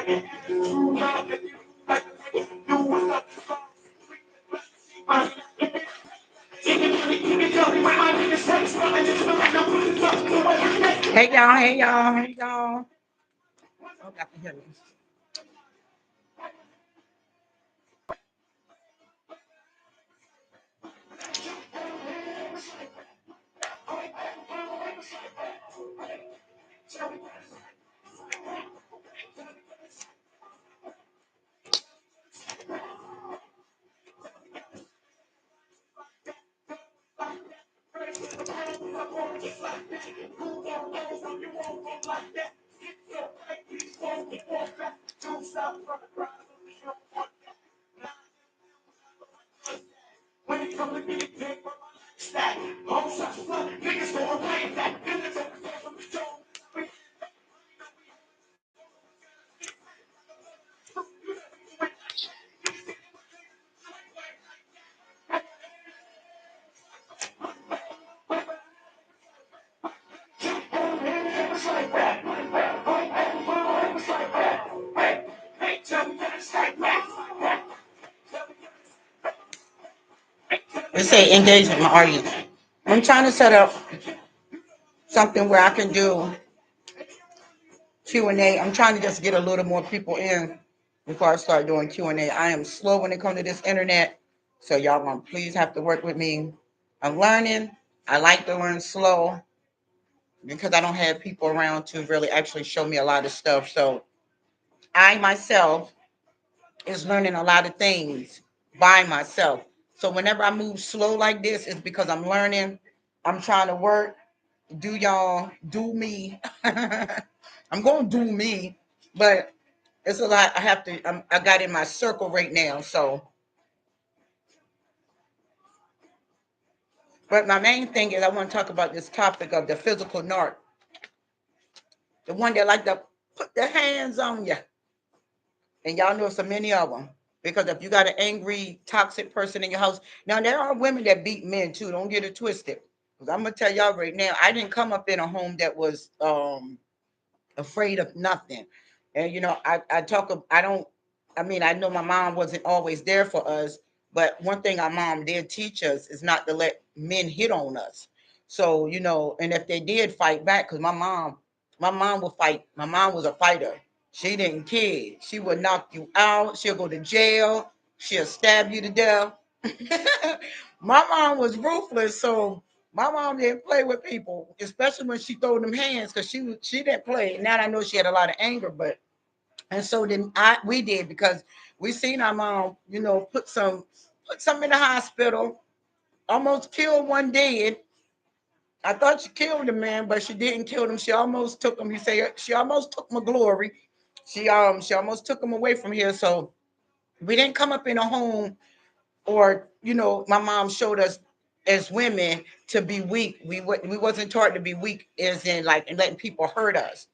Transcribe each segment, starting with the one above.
Hey y'all, hey y'all, hey y'all. Oh, I can hear me. They say engage with my audience. I'm trying to set up something where I can do Q&A. I'm trying to just get a little more people in before I start doing Q&A. I am slow when it comes to this internet, so y'all gonna please have to work with me. I'm learning. I like to learn slow because I don't have people around to really actually show me a lot of stuff. So I myself is learning a lot of things by myself. So whenever I move slow like this, it's because I'm learning. I'm trying to work. Do y'all do me? I'm gonna do me, but it's a lot. I have to. I got in my circle right now. So, but my main thing is I want to talk about this topic of the physical narc, the one that like to put their hands on you, and y'all know so many of them. Because if you got an angry, toxic person in your house, now there are women that beat men too. Don't get it twisted. Because I'm gonna tell y'all right now, I didn't come up in a home that was afraid of nothing. And I talk. I don't. I mean, I know my mom wasn't always there for us, but one thing our mom did teach us is not to let men hit on us. So and if they did fight back, because my mom would fight. My mom was a fighter. She didn't kid. She would knock you out. She'll go to jail. She'll stab you to death. My mom was ruthless, so my mom didn't play with people, especially when she threw them hands, because she didn't play. Now I know she had a lot of anger, but and so then we did because we seen our mom, put some in the hospital, almost killed one dead. I thought she killed the man, but she didn't kill him. She almost took him. He said she almost took my glory. She almost took him away from here. So we didn't come up in a home, or my mom showed us as women to be weak. We wasn't taught to be weak as in like and letting people hurt us.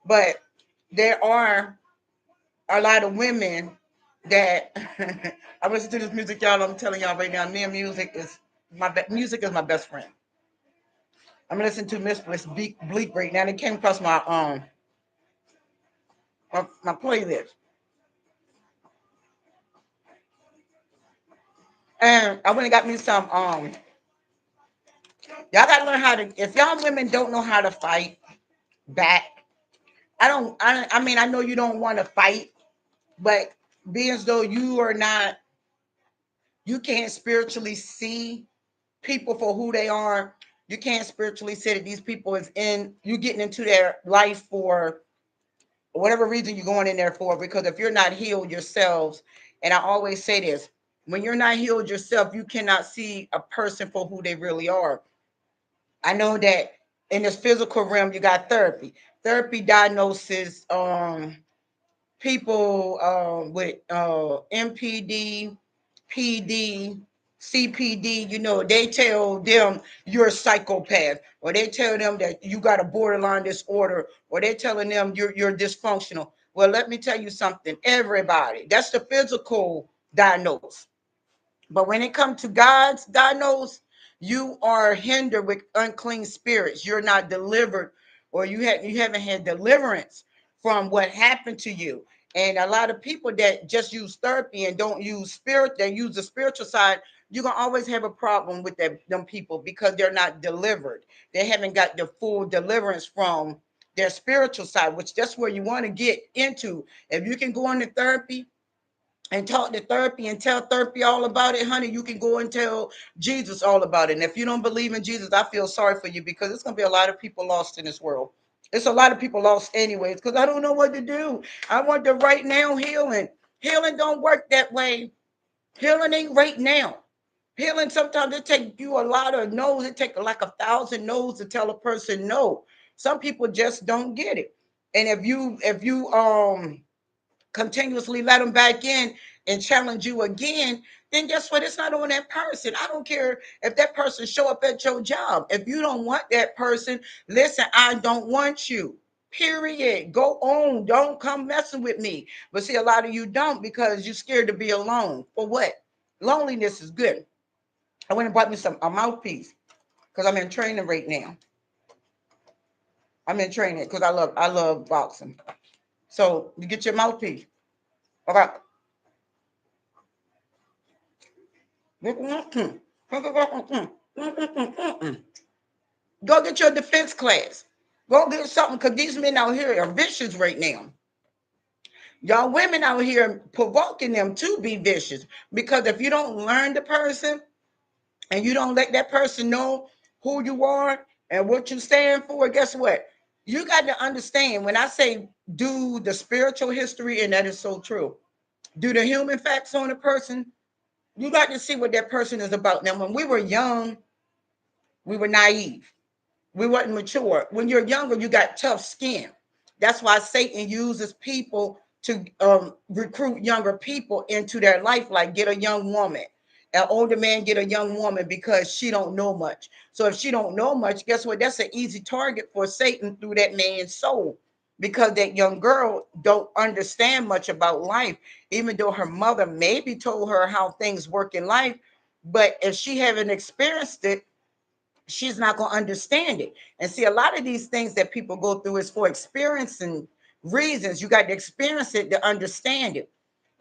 But there are a lot of women that I listen to this music, y'all. I'm telling y'all right now, me and music is my best friend. I'm listening to Miss Bleak right now. It came across my playlist, and I went and got me some. Y'all gotta learn how to. If y'all women don't know how to fight back, I don't. I mean, I know you don't want to fight, but be as though you are not. You can't spiritually see people for who they are. You can't spiritually say that these people is in. You getting into their life for whatever reason you're going in there for. Because if you're not healed yourselves, and I always say this, when you're not healed yourself, you cannot see a person for who they really are. I know that in this physical realm, you got therapy. Therapy diagnoses people with MPD, PD, CPD. They tell them you're a psychopath, or they tell them that you got a borderline disorder, or they're telling them you're dysfunctional. Well, let me tell you something. Everybody, that's the physical diagnose. But when it comes to God's diagnose, you are hindered with unclean spirits. You're not delivered, or you haven't had deliverance from what happened to you. And a lot of people that just use therapy and don't use spirit, they use the spiritual side, you're gonna always have a problem with them people because they're not delivered. They haven't got the full deliverance from their spiritual side, which that's where you want to get into. If you can go into therapy and talk to therapy and tell therapy all about it, honey, you can go and tell Jesus all about it. And if you don't believe in Jesus, I feel sorry for you because it's going to be a lot of people lost in this world. It's a lot of people lost anyways because I don't know what to do. I want the right now healing. Healing don't work that way. Healing ain't right now. Healing sometimes it take you a lot of no's. It take like 1,000 no's to tell a person no. Some people just don't get it. And if you continuously let them back in and challenge you again, then guess what? It's not on that person. I don't care if that person show up at your job. If you don't want that person, listen, I don't want you. Period. Go on. Don't come messing with me. But see, a lot of you don't because you're scared to be alone. For what? Loneliness is good. I went and bought me a mouthpiece because I'm in training right now. I'm in training because I love boxing. So you get your mouthpiece. Okay. Go get your defense class. Go get something because these men out here are vicious right now. Y'all women out here provoking them to be vicious because if you don't learn the person and you don't let that person know who you are and what you stand for, guess what? You got to understand when I say do the spiritual history, and that is so true. Do the human facts on a person. You got to see what that person is about. Now, when we were young, we were naive. We weren't mature. When you're younger, you got tough skin. That's why Satan uses people to recruit younger people into their life, like get a young woman. An older man get a young woman because she don't know much. So if she don't know much, guess what? That's an easy target for Satan through that man's soul because that young girl don't understand much about life, even though her mother maybe told her how things work in life. But if she haven't experienced it, she's not going to understand it. And see, a lot of these things that people go through is for experiencing reasons. You got to experience it to understand it.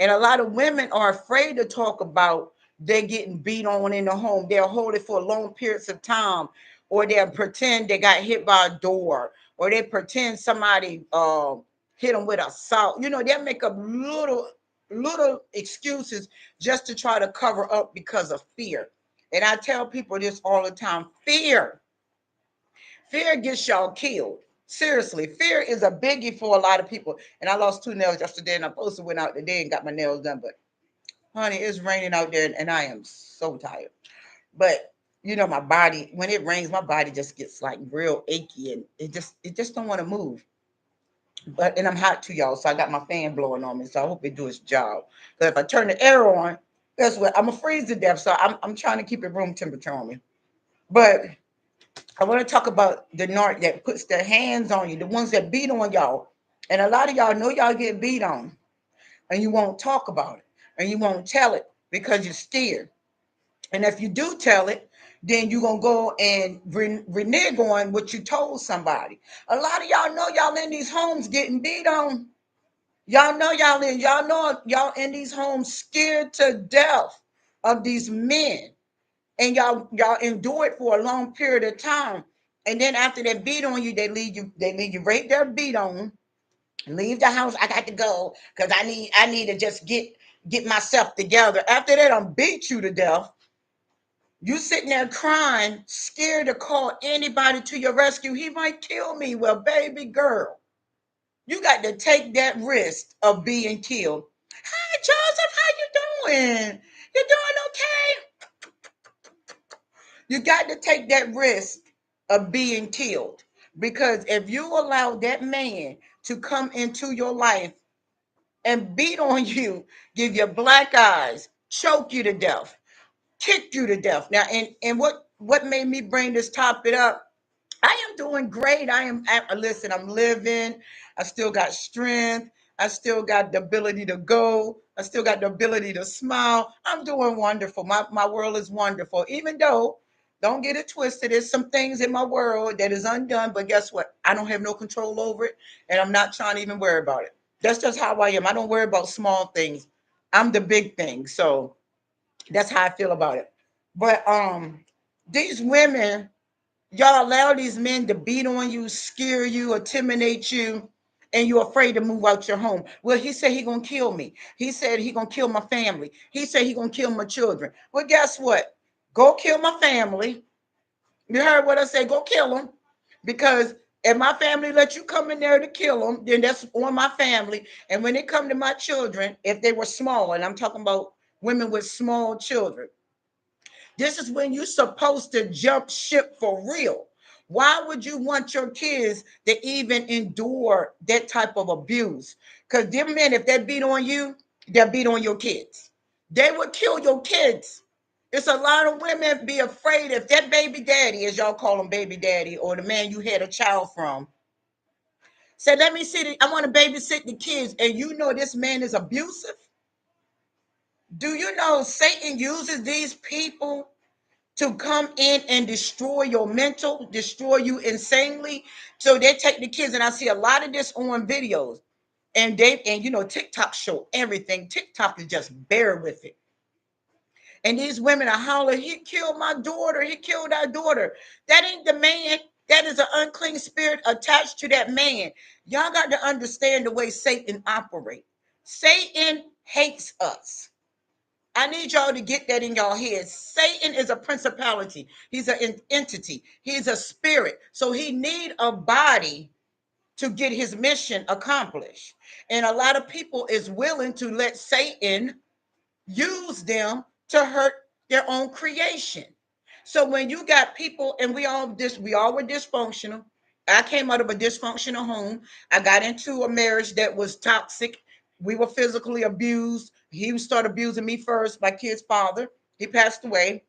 And a lot of women are afraid to talk about they're getting beat on in the home. They'll hold it for long periods of time, or they'll pretend they got hit by a door, or they pretend somebody hit them with assault. You know, they'll make up little excuses just to try to cover up because of fear. And I tell people this all the time: fear gets y'all killed. Seriously, fear is a biggie for a lot of people. And I lost 2 nails yesterday, and I posted went out today and got my nails done. But honey, it's raining out there, and I am so tired. But you know, my body, when it rains, my body just gets like real achy, and it just don't want to move. But and I'm hot too, y'all. So I got my fan blowing on me. So I hope it do its job. Because if I turn the air on, guess what? I'm gonna freeze to death. So I'm trying to keep it room temperature on me. But I want to talk about the narc that puts their hands on you, the ones that beat on y'all. And a lot of y'all know y'all get beat on, and you won't talk about it, and you won't tell it because you're scared. And if you do tell it, then you're gonna go and renege on what you told somebody. A lot of y'all know y'all in these homes getting beat on. Y'all in these homes scared to death of these men, and y'all endure it for a long period of time. And then after they beat on you, they leave you right there beat on. Leave the house. I got to go because I need to just get myself together. After that, I'm beat you to death. You sitting there crying, scared to call anybody to your rescue. He might kill me. Well, baby girl, you got to take that risk of being killed. Hi, Joseph, how you doing? You doing okay? You got to take that risk of being killed because if you allow that man to come into your life and beat on you, give you black eyes, choke you to death, kick you to death. Now, and what made me bring this topic up? I am doing great. Listen, I'm living. I still got strength. I still got the ability to go. I still got the ability to smile. I'm doing wonderful. My world is wonderful. Even though, don't get it twisted, there's some things in my world that is undone, but guess what? I don't have no control over it, and I'm not trying to even worry about it. That's just how I am. I don't worry about small things. I'm the big thing. So that's how I feel about it. But these women, y'all allow these men to beat on you, scare you, intimidate you, and you're afraid to move out your home. Well, he said he gonna kill me. He said he gonna kill my family. He said he gonna kill my children. Well, guess what? Go kill my family. You heard what I said? Go kill them. Because if my family let you come in there to kill them, then that's on my family. And when it come to my children, if they were small, and I'm talking about women with small children, this is when you're supposed to jump ship for real. Why would you want your kids to even endure that type of abuse? Because them men, if they beat on you, they'll beat on your kids. They would kill your kids. It's a lot of women be afraid if that baby daddy, as y'all call him baby daddy, or the man you had a child from, said, let me see, I want to babysit the kids, and you know this man is abusive. Do you know Satan uses these people to come in and destroy your mental, destroy you insanely? So they take the kids, and I see a lot of this on videos, and you know, TikTok show everything. TikTok is just bare with it. And these women are hollering, he killed my daughter, he killed our daughter. That ain't the man. That is an unclean spirit attached to that man. Y'all got to understand the way Satan operates. Satan hates us. I need y'all to get that in y'all heads. Satan is a principality. He's an entity. He's a spirit. So he need a body to get his mission accomplished. And a lot of people is willing to let Satan use them to hurt their own creation. So when you got people, and we all were dysfunctional. I came out of a dysfunctional home. I got into a marriage that was toxic. We were physically abused. He started abusing me first, my kid's father. He passed away.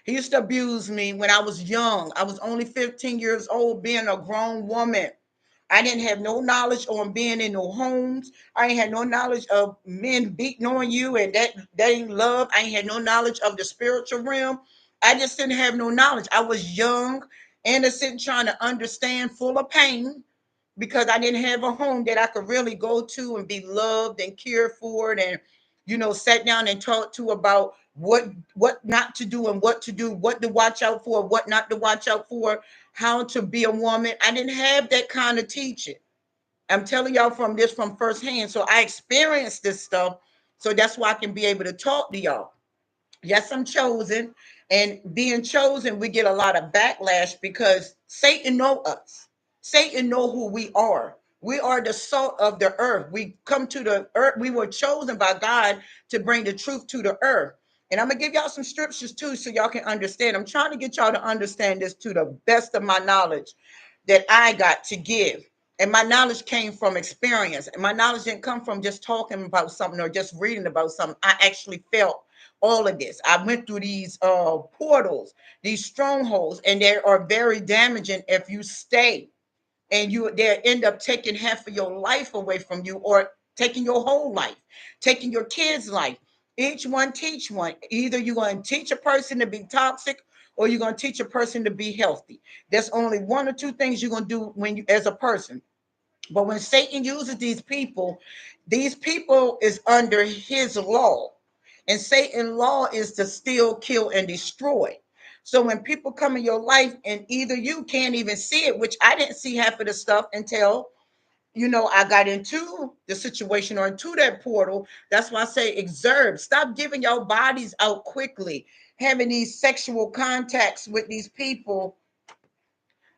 He used to abuse me when I was young. I was only 15 years old, being a grown woman. I didn't have no knowledge on being in no homes. I ain't had no knowledge of men beating on you, and that ain't love. I ain't had no knowledge of the spiritual realm. I just didn't have no knowledge. I was young, innocent, trying to understand, full of pain, because I didn't have a home that I could really go to and be loved and cared for, and sat down and talked to about what not to do and what to do, what to watch out for, what not to watch out for, how to be a woman. I didn't have that kind of teaching. I'm telling y'all from firsthand. So I experienced this stuff. So that's why I can be able to talk to y'all. Yes, I'm chosen, and being chosen, we get a lot of backlash because Satan know us. Satan know who we are. We are the salt of the earth. We come to the earth. We were chosen by God to bring the truth to the earth. And I'm gonna give y'all some scriptures too, so y'all can understand. I'm trying to get y'all to understand this to the best of my knowledge that I got to give. And my knowledge came from experience. And my knowledge didn't come from just talking about something or just reading about something. I actually felt all of this. I went through these portals, these strongholds, and they are very damaging if you stay. And they end up taking half of your life away from you, or taking your whole life, taking your kids' life. Each one teach one. Either you're going to teach a person to be toxic, or you're going to teach a person to be healthy. There's only one or two things you're going to do when you, as a person. But when Satan uses these people is under his law. And Satan's law is to steal, kill, and destroy. So when people come in your life and either you can't even see it, which I didn't see half of the stuff until, I got into the situation or into that portal. That's why I say exert. Stop giving your bodies out quickly, having these sexual contacts with these people,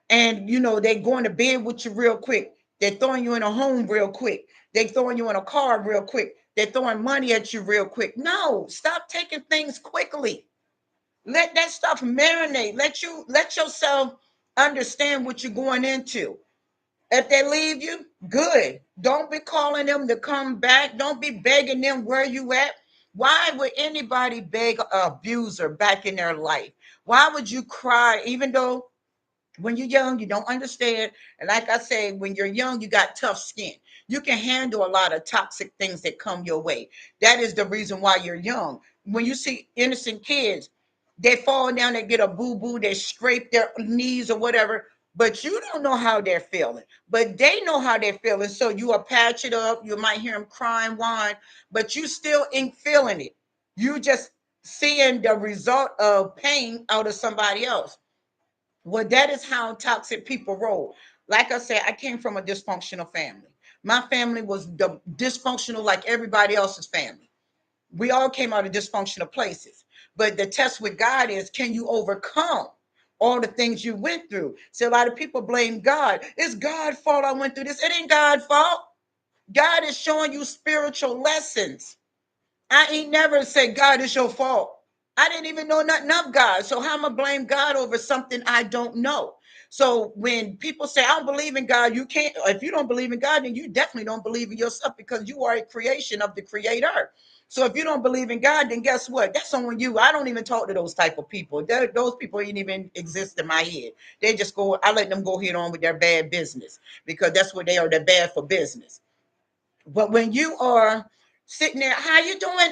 and they're going to bed with you real quick. They're throwing you in a home real quick. They're throwing you in a car real quick. They're throwing money at you real quick. No, stop taking things quickly. Let that stuff marinate. Let yourself understand what you're going into. If they leave you, good. Don't be calling them to come back. Don't be begging them where you at. Why would anybody beg an abuser back in their life? Why would you cry, even though when you're young, you don't understand. And like I say, when you're young, you got tough skin. You can handle a lot of toxic things that come your way. That is the reason why you're young. When you see innocent kids, they fall down, they get a boo-boo, they scrape their knees or whatever. but you don't know how they're feeling. But they know how they're feeling. So you will patch it up. You might hear them crying, whine, but you still ain't feeling it. You just seeing the result of pain out of somebody else. Well, that is how toxic people roll. Like I said, I came from a dysfunctional family. My family was dysfunctional like everybody else's family. We all came out of dysfunctional places. But the test with God is, can you overcome all the things you went through? So a lot of people blame God. It's God's fault I went through this. It ain't God's fault. God is showing you spiritual lessons. I ain't never said, God, it's your fault. I didn't even know nothing of God. So how am I blame God over something I don't know? So when people say, I don't believe in God, you can't, if you don't believe in God, then you definitely don't believe in yourself, because you are a creation of the creator. So if you don't believe in God, then guess what? That's on you. I don't even talk to those type of people. Those people ain't even exist in my head. They just go, I let them go head on with their bad business, because that's what they are. They're bad for business. But when you are sitting there, how you doing,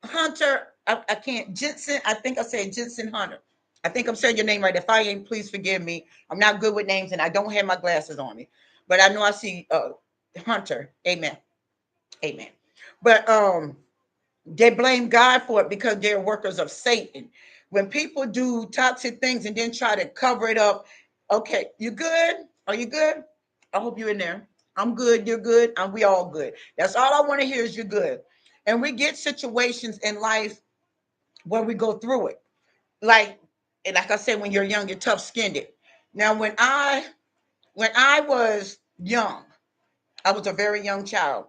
Hunter? I can't, Jensen. I think I said Jensen Hunter. I think I'm saying your name right. If I ain't, please forgive me. I'm not good with names, and I don't have my glasses on me. But I know I see Hunter. Amen. Amen. But they blame God for it because they're workers of Satan. When people do toxic things and then try to cover it up, okay, you good? Are you good? I hope you're in there. I'm good. You're good. And we all good. That's all I want to hear is you're good. And we get situations in life where we go through it. Like, and like I said, when you're young, you're tough skinned. Now, when I was young, I was a very young child.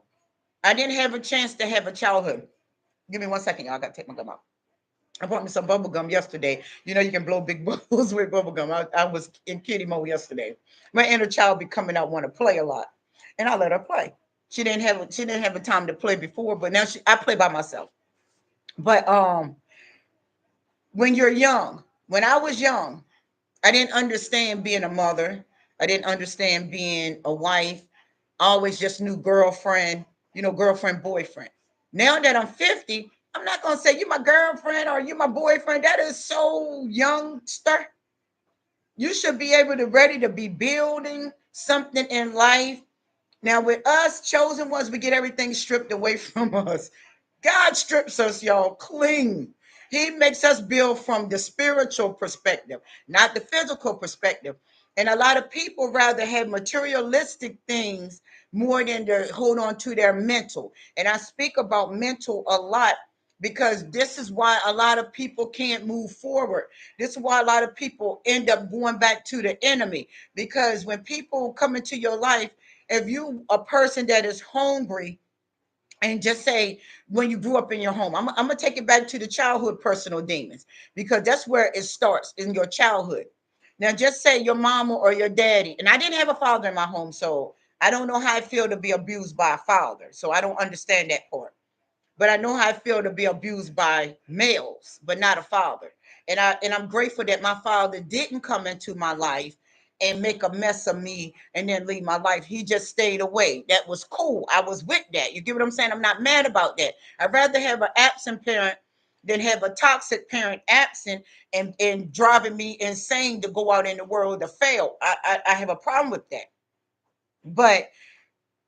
I didn't have a chance to have a childhood. Give me 1 second, y'all. I gotta take my gum out. I bought me some bubble gum yesterday. You know, you can blow big bubbles with bubble gum. I was in kitty mode yesterday. My inner child be coming out, want to play a lot, and I let her play. She didn't have a time to play before, but now I play by myself. But when you're young, when I was young, I didn't understand being a mother. I didn't understand being a wife. I always just knew girlfriend, girlfriend, boyfriend. Now that I'm 50, I'm not going to say you my girlfriend or you my boyfriend. That is so youngster. You should be able to ready to be building something in life. Now with us chosen ones, we get everything stripped away from us. God strips us, y'all, clean. He makes us build from the spiritual perspective, not the physical perspective. And a lot of people rather have materialistic things more than to hold on to their mental. And I speak about mental a lot because this is why a lot of people can't move forward. This is why a lot of people end up going back to the enemy. Because when people come into your life, if you a person that is hungry, and just say when you grew up in your home, I'm gonna take it back to the childhood personal demons, because that's where it starts, in your childhood. Now just say your mama or your daddy, and I didn't have a father in my home, so I don't know how I feel to be abused by a father, so I don't understand that part. But I know how I feel to be abused by males, but not a father. And I'm grateful that my father didn't come into my life and make a mess of me and then leave my life. He just stayed away. That was cool. I was with that. You get what I'm saying? I'm not mad about that. I'd rather have an absent parent than have a toxic parent absent and driving me insane to go out in the world to fail. I have a problem with that. But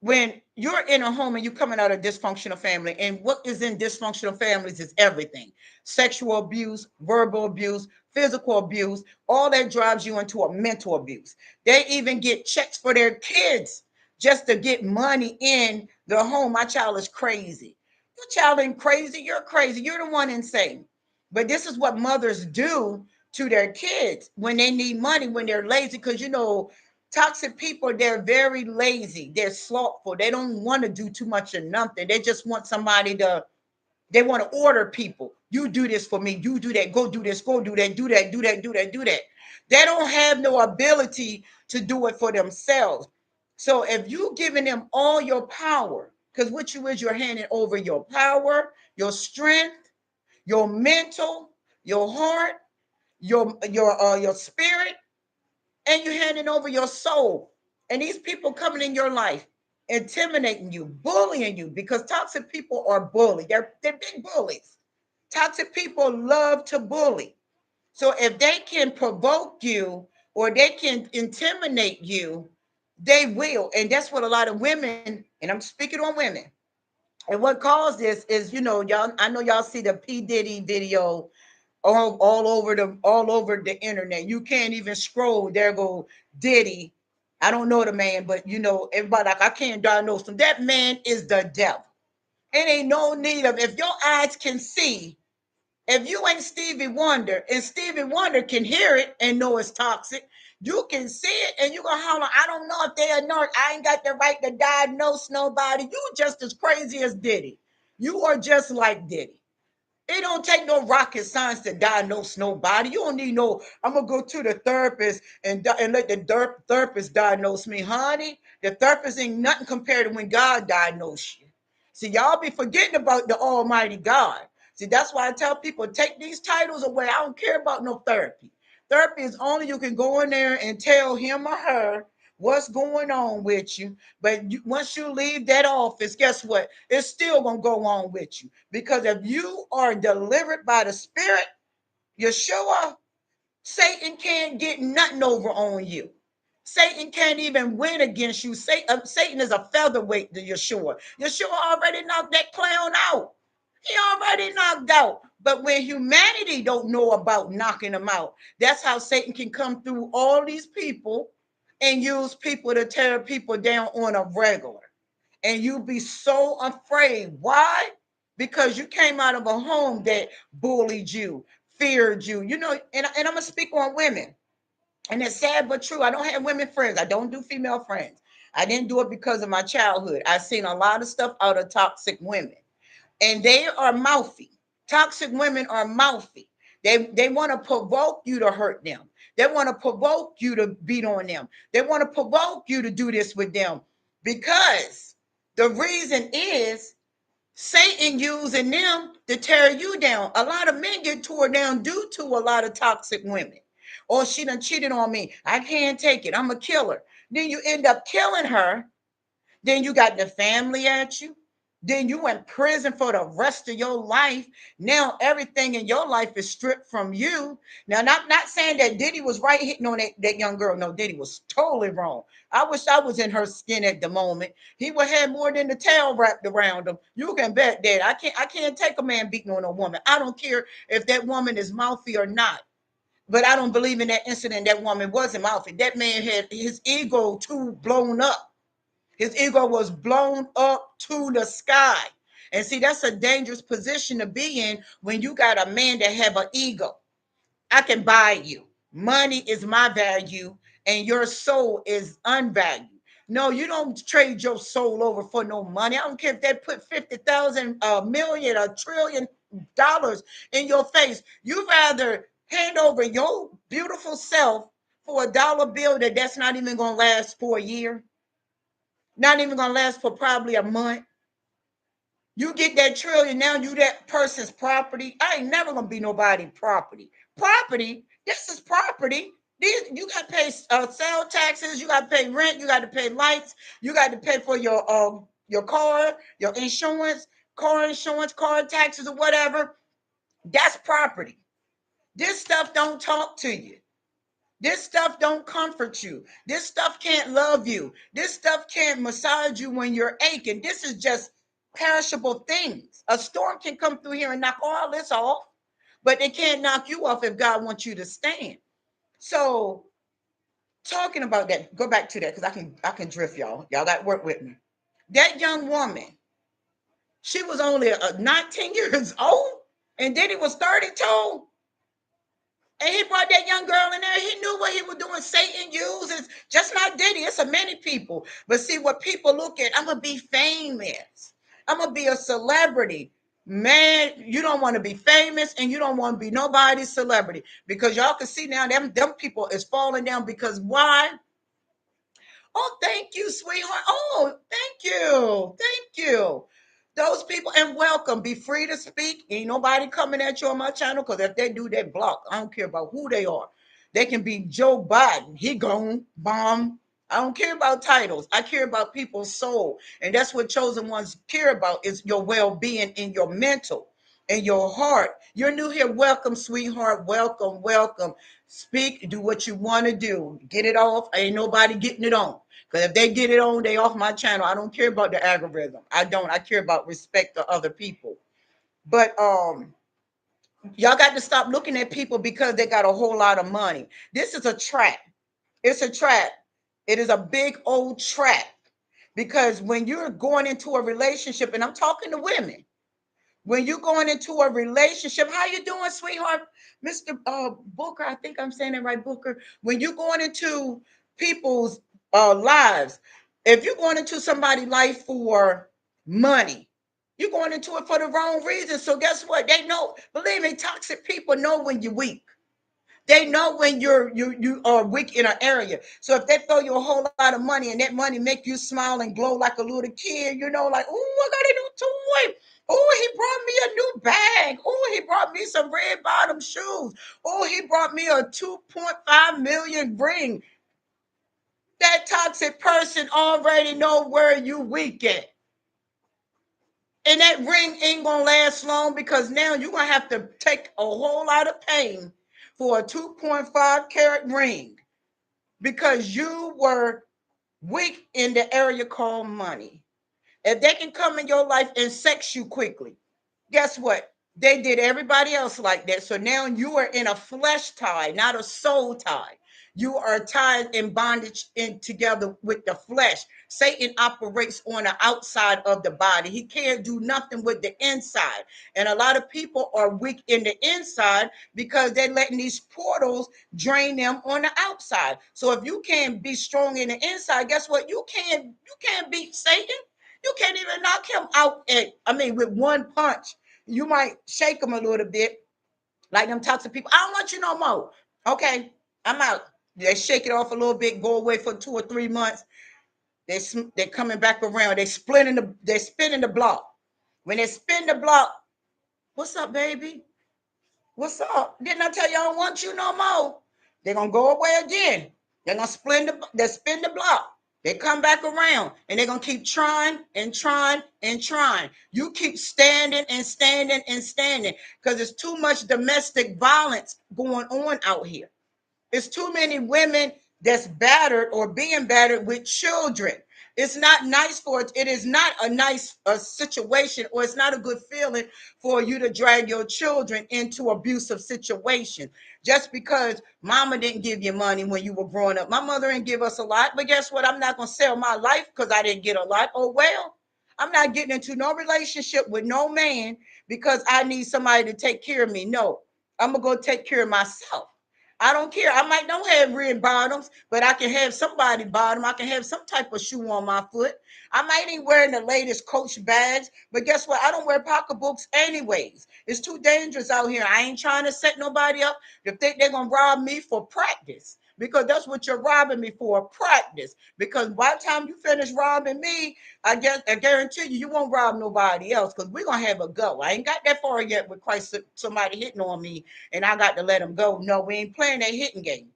when you're in a home and you're coming out of a dysfunctional family, and what is in dysfunctional families is everything: sexual abuse, verbal abuse, physical abuse, all that drives you into a mental abuse. They even get checks for their kids just to get money in the home. My child is crazy. Your child ain't crazy. You're crazy. You're the one insane. But this is what mothers do to their kids when they need money, when they're lazy, because toxic people, they're very lazy, they're slothful, they don't want to do too much of nothing. They just want somebody to, they want to order people. You do this for me, you do that, go do this, go do that, do that, do that, do that, do that. They don't have no ability to do it for themselves. So if you giving them all your power, because what you is, you're handing over your power, your strength, your mental, your heart, your spirit, and you're handing over your soul. And these people coming in your life, intimidating you, bullying you, because toxic people are bullied. They're big bullies. Toxic people love to bully. So if they can provoke you or they can intimidate you, they will. And that's what a lot of women, and I'm speaking on women, and what caused this is, y'all, I know y'all see the P. Diddy video all over the internet. You can't even scroll. There go Diddy. I don't know the man, but everybody like, I can't diagnose him. That man is the devil. It ain't no need of, if your eyes can see, if you ain't Stevie Wonder, and Stevie Wonder can hear it and know it's toxic, you can see it and you gonna holler, I don't know if they are narc. I ain't got the right to diagnose nobody. You just as crazy as Diddy. You are just like Diddy. It don't take no rocket science to diagnose nobody. You don't need no, I'm gonna go to the therapist and let the therapist diagnose me, honey. The therapist ain't nothing compared to when God diagnosed you. See, y'all be forgetting about the Almighty God. See, that's why I tell people, take these titles away. I don't care about no therapy. Therapy is only you can go in there and tell him or her what's going on with you. But once you leave that office, guess what? It's still going to go on with you. Because if you are delivered by the Spirit, Yeshua, Satan can't get nothing over on you. Satan can't even win against you. Satan is a featherweight to Yeshua. Yeshua already knocked that clown out. He already knocked out. But when humanity don't know about knocking him out, that's how Satan can come through all these people and use people to tear people down on a regular. And you be so afraid. Why? Because you came out of a home that bullied you, feared you. And I'm gonna speak on women. And it's sad but true. I don't have women friends. I don't do female friends. I didn't do it because of my childhood. I've seen a lot of stuff out of toxic women, and they are mouthy. Toxic women are mouthy. They want to provoke you to hurt them. They want to provoke you to beat on them. They want to provoke you to do this with them, because the reason is Satan using them to tear you down. A lot of men get torn down due to a lot of toxic women. Or she done cheated on me. I can't take it. I'm a killer. Then you end up killing her. Then you got the family at you. Then you in prison for the rest of your life. Now everything in your life is stripped from you. Now, not saying that Diddy was right hitting on that young girl. No, Diddy was totally wrong. I wish I was in her skin at the moment. He would have more than the tail wrapped around him. You can bet that. I can't take a man beating on a woman. I don't care if that woman is mouthy or not. But I don't believe in that incident. That woman wasn't mouthy. That man had his ego too blown up. His ego was blown up to the sky. And see, that's a dangerous position to be in when you got a man that have an ego. I can buy you. Money is my value, and your soul is unvalued. No, you don't trade your soul over for no money. I don't care if they put 50,000, a million, $1 trillion in your face. You rather hand over your beautiful self for a dollar bill that's not even going to last for a year, not even gonna last for probably a month. You get that trillion, now you that person's property. I ain't never gonna be nobody property. Property, this is property. You got to pay sale taxes. You got to pay rent. You got to pay lights. You got to pay for your car, your insurance, car taxes, or whatever. That's property. This stuff don't talk to you. This stuff don't comfort you. This stuff can't love you. This stuff can't massage you when you're aching. This is just perishable things. A storm can come through here and knock all this off, but it can't knock you off if God wants you to stand. So, talking about that, go back to that because I can drift, y'all. Y'all got to work with me. That young woman, she was only 19 years old, and then he was 32. And he brought that young girl in there. He knew what he was doing. Satan uses just not Diddy. It's a many people. But see what people look at. I'm gonna be famous. I'm gonna be a celebrity. Man, you don't want to be famous and you don't want to be nobody's celebrity because y'all can see now them people is falling down because why? Oh, thank you, sweetheart. Oh, thank you. Thank you. Those people, and welcome. Be free to speak. Ain't nobody coming at you on my channel because if they do, they block. I don't care about who they are. They can be Joe Biden. He gone, bomb. I don't care about titles. I care about people's soul. And that's what chosen ones care about is your well-being and your mental. in your heart. You're new here. Welcome, sweetheart. Welcome, welcome. Speak, do what you want to do. Get it off. Ain't nobody getting it on. Because if they get it on, they off my channel. I don't care about the algorithm. I don't. I care about respect to other people. But y'all got to stop looking at people because they got a whole lot of money. This is a trap. It's a trap. It is a big old trap. Because when you're going into a relationship, and I'm talking to women, when you're going into a relationship, how you doing, sweetheart? Mr. Booker, I think I'm saying it right, Booker. When you're going into people's lives, if you're going into somebody's life for money, you're going into it for the wrong reason. So guess what? They know, believe me, toxic people know when you're weak. They know when you are weak in an area. So if they throw you a whole lot of money and that money make you smile and glow like a little kid, like, oh, I got a new toy. Oh, he brought me a new bag. Oh, he brought me some red bottom shoes. Oh, he brought me a 2.5 million ring. That toxic person already know where you weak at. And that ring ain't gonna last long because now you're gonna have to take a whole lot of pain for a 2.5 carat ring because you were weak in the area called money. If they can come in your life and sex you quickly, guess what? They did everybody else like that. So now you are in a flesh tie, not a soul tie. You are tied in bondage in together with the flesh. Satan operates on the outside of the body. He can't do nothing with the inside. And a lot of people are weak in the inside because they're letting these portals drain them on the outside. So if you can't be strong in the inside, guess what? You can't beat Satan. You can't even knock him out with one punch. You might shake them a little bit, like them toxic people. I don't want you no more. Okay, I'm out. They shake it off a little bit, go away for 2 or 3 months. They're coming back around. They're spinning the block. When they spin the block, what's up, baby? What's up? Didn't I tell you I don't want you no more? They're gonna go away again. They spin the block. They come back around and they're gonna keep trying and trying and trying. You keep standing and standing and standing because there's too much domestic violence going on out here. It's too many women that's battered or being battered with children. It's not nice for it. It is not a nice situation, or it's not a good feeling for you to drag your children into abusive situation just because mama didn't give you money when you were growing up. My mother didn't give us a lot, but guess what? I'm not going to sell my life because I didn't get a lot. Oh, well, I'm not getting into no relationship with no man because I need somebody to take care of me. No, I'm going to go take care of myself. I don't care. I might not have red bottoms, but I can have somebody bottom. I can have some type of shoe on my foot. I might ain't wearing the latest Coach bags, but guess what? I don't wear pocketbooks anyways. It's too dangerous out here. I ain't trying to set nobody up to think they're gonna rob me for practice. Because that's what you're robbing me for, practice. Because by the time you finish robbing me, I guarantee you, you won't rob nobody else. Because we're gonna have a go. I ain't got that far yet with Christ. Somebody hitting on me and I got to let him go. No, we ain't playing that hitting game.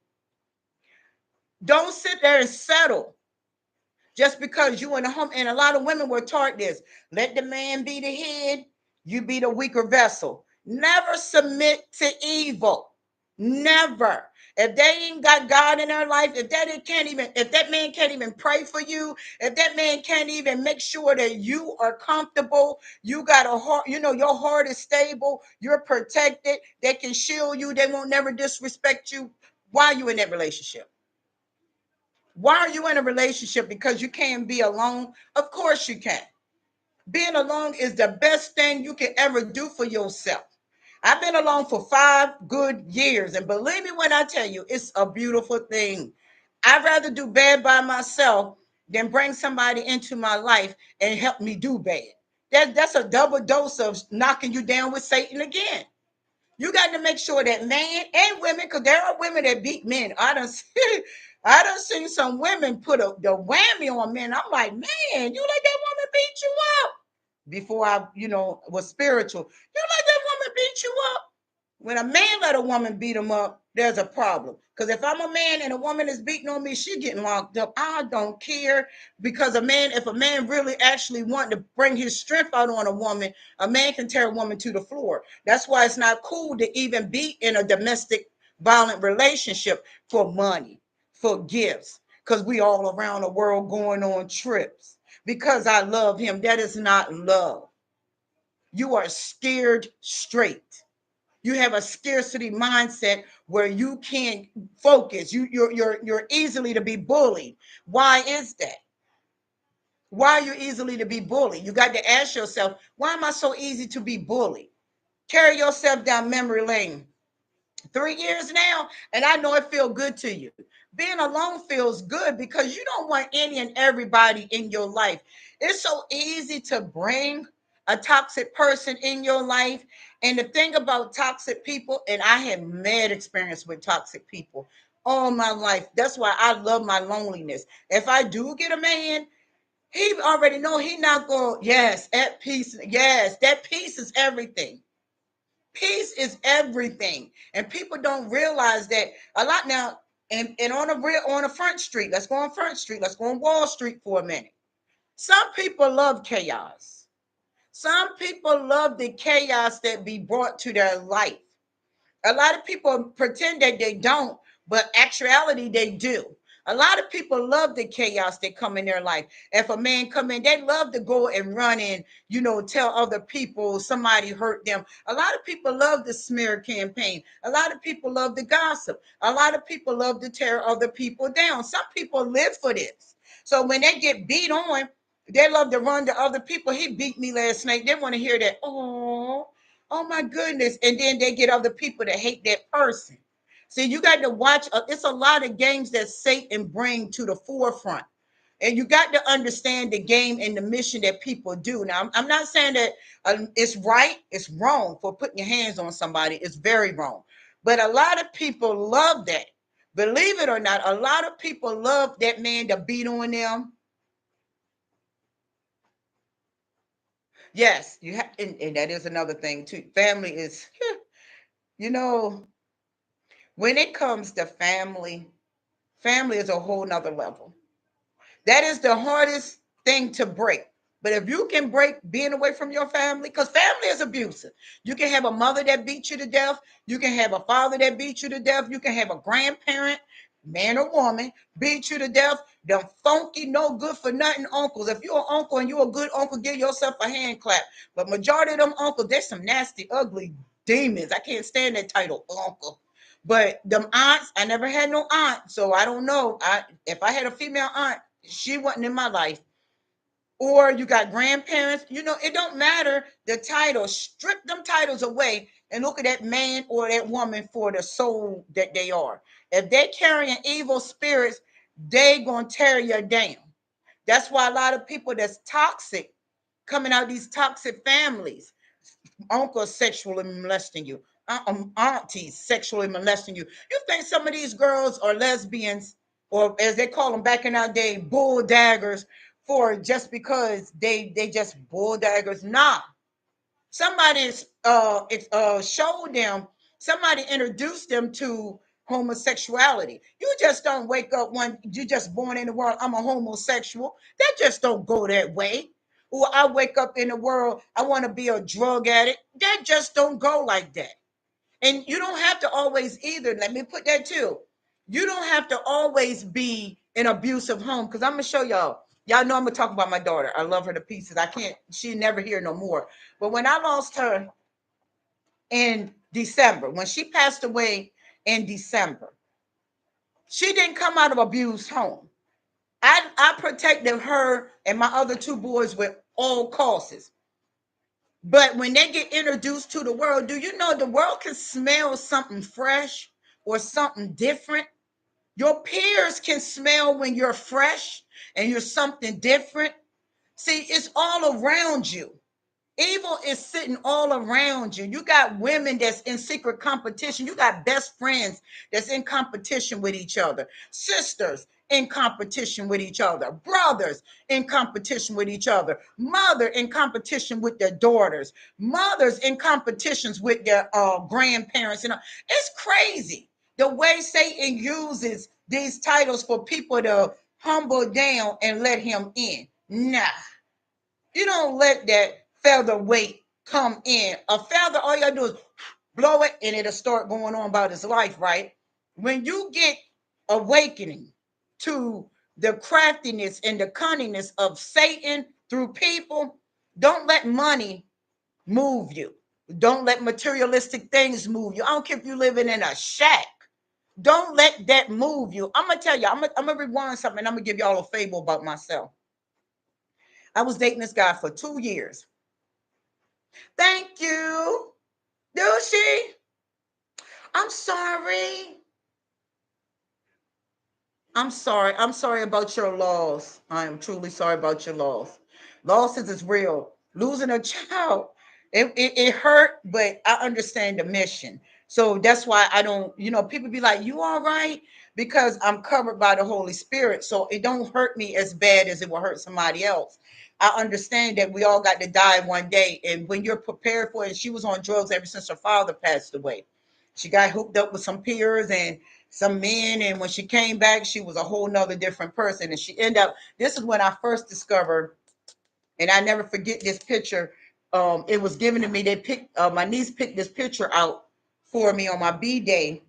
Don't sit there and settle just because you in a home. And a lot of women were taught this: let the man be the head, you be the weaker vessel. Never submit to evil. Never. If they ain't got God in their life, if that man can't even pray for you, if that man can't even make sure that you are comfortable, you got a heart, your heart is stable, you're protected, they can shield you, they won't never disrespect you. Why are you in that relationship? Why are you in a relationship? Because you can't be alone? Of course you can. Being alone is the best thing you can ever do for yourself. I've been alone for 5 good years, and believe me when I tell you, it's a beautiful thing. I'd rather do bad by myself than bring somebody into my life and help me do bad. That's a double dose of knocking you down with Satan again. You got to make sure that man and women, because there are women that beat men. I done seen some women put the whammy on men. I'm like, man, you let that woman beat you up. Before I, was spiritual. You let that woman beat you up. When a man let a woman beat him up, there's a problem. Because if I'm a man and a woman is beating on me, she getting locked up. I don't care. Because if a man really actually wanted to bring his strength out on a woman, a man can tear a woman to the floor. That's why it's not cool to even be in a domestic violent relationship for money, for gifts. Because we all around the world going on trips. Because I love him. That is not love. You are scared straight. You have a scarcity mindset where you can't focus. You're easily to be bullied. Why is that? Why are you easily to be bullied? You got to ask yourself, why am I so easy to be bullied? Carry yourself down memory lane. 3 years now, and I know it feels good to you. Being alone feels good because you don't want any and everybody in your life. It's so easy to bring a toxic person in your life. And the thing about toxic people, and I had mad experience with toxic people all my life. That's why I love my loneliness. If I do get a man, he already know he not going, yes, at peace. Yes, that peace is everything. Peace is everything, and people don't realize that a lot now. And on a front street, let's go on Front Street. Let's go on Wall Street for a minute. Some people love chaos. Some people love the chaos that be brought to their life. A lot of people pretend that they don't, but actuality they do. A lot of people love the chaos that come in their life. If a man come in, they love to go and run and, tell other people somebody hurt them. A lot of people love the smear campaign. A lot of people love the gossip. A lot of people love to tear other people down. Some people live for this. So when they get beat on, they love to run to other people. He beat me last night. They want to hear that. Oh my goodness. And then they get other people that hate that person. See, you got to watch. It's a lot of games that Satan bring to the forefront. And you got to understand the game and the mission that people do. Now, I'm not saying that it's right, it's wrong for putting your hands on somebody. It's very wrong. But a lot of people love that. Believe it or not, a lot of people love that man to beat on them. Yes, you have, and that is another thing too. Family is, you know, when it comes to family, family is a whole nother level. That is the hardest thing to break. But if you can break being away from your family, because family is abusive. You can have a mother that beats you to death. You can have a father that beats you to death. You can have a grandparent, man or woman, beat you to death. Them funky, no good for nothing uncles. If you're an uncle and you're a good uncle, give yourself a hand clap. But majority of them uncles, they're some nasty, ugly demons. I can't stand that title, uncle. But them aunts, I never had no aunt, so I don't know. If I had a female aunt, she wasn't in my life. Or you got grandparents, it don't matter the title. Strip them titles away and look at that man or that woman for the soul that they are. If they're carrying evil spirits, they gonna tear you down. That's why a lot of people that's toxic coming out of these toxic families, uncle sexually molesting you, aunties sexually molesting you. You think some of these girls are lesbians, or as they call them back in our day, bull daggers, for just because they just bull daggers? Nah, somebody showed them. Somebody introduced them to homosexuality. You just don't wake up one. You just born in the world. I'm a homosexual. That just don't go that way. Or I wake up in the world. I want to be a drug addict. That just don't go like that. And you don't have to always either. Let me put that too. You don't have to always be an abusive home, because I'm gonna show y'all. Y'all know I'm gonna talk about my daughter. I love her to pieces. I can't. She never hear no more. But when I lost her in December, when she passed away in December, she didn't come out of abused home. I protected her and my other two boys with all causes. But when they get introduced to the world, do you know the world can smell something fresh or something different? Your peers can smell when you're fresh and you're something different. See, it's all around you. Evil is sitting all around you. You got women that's in secret competition. You got best friends that's in competition with each other, sisters, in competition with each other, brothers in competition with each other, mother in competition with their daughters, mothers in competitions with their grandparents. It's crazy the way Satan uses these titles for people to humble down and let him in. Nah, you don't let that featherweight come in. A feather, all you gotta do is blow it and it'll start going on about his life, right? When you get awakening to the craftiness and the cunningness of Satan through people, don't let money move you. Don't let materialistic things move you. I don't care if you're living in a shack. Don't let that move you. I'm gonna tell you, I'm gonna rewind something, and I'm gonna give y'all a fable about myself. I was dating this guy for 2 years. Thank you. Dooshi. I'm sorry. I'm sorry. I'm sorry about your loss. I am truly sorry about your loss. Losses is real. Losing a child, it hurt, but I understand the mission. So that's why I don't, people be like, you all right? Because I'm covered by the Holy Spirit. So it don't hurt me as bad as it will hurt somebody else. I understand that we all got to die one day. And when you're prepared for it, she was on drugs ever since her father passed away. She got hooked up with some peers and some men, and when she came back, she was a whole nother different person. And she ended up, this is when I first discovered, and I never forget this picture. It was given to me. They picked, my niece picked this picture out for me on my B-day,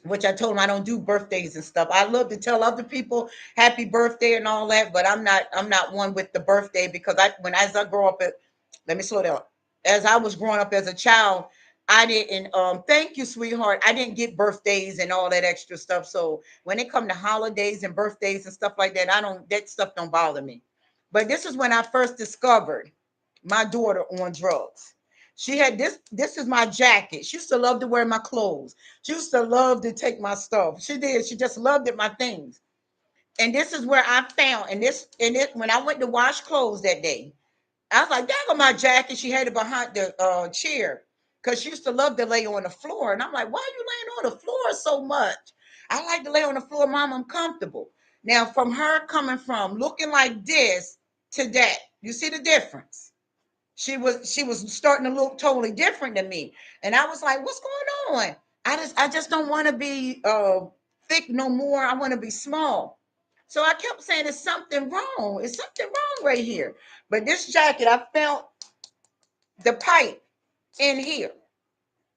which I told them I don't do birthdays and stuff. I love to tell other people happy birthday and all that, but I'm not one with the birthday, because as I grow up, let me slow down. As I was growing up as a child, I didn't thank you, sweetheart. I didn't get birthdays and all that extra stuff. So when it come to holidays and birthdays and stuff like that, that stuff don't bother me. But this is when I first discovered my daughter on drugs. She had this is my jacket. She used to love to wear my clothes. She used to love to take my stuff. She did. She just loved it, my things. And this is where I found, and when I went to wash clothes that day, I was like, "That on my jacket." She had it behind the chair, because she used to love to lay on the floor. And I'm like, "Why are you laying on the floor so much?" I like to lay on the floor, Mom. I'm comfortable. Now, from her coming from looking like this to that, you see the difference. She was starting to look totally different than me, and I was like, "What's going on?" I just don't want to be thick no more. I want to be small. So I kept saying, "It's something wrong. It's something wrong right here." But this jacket, I felt the pipe in here,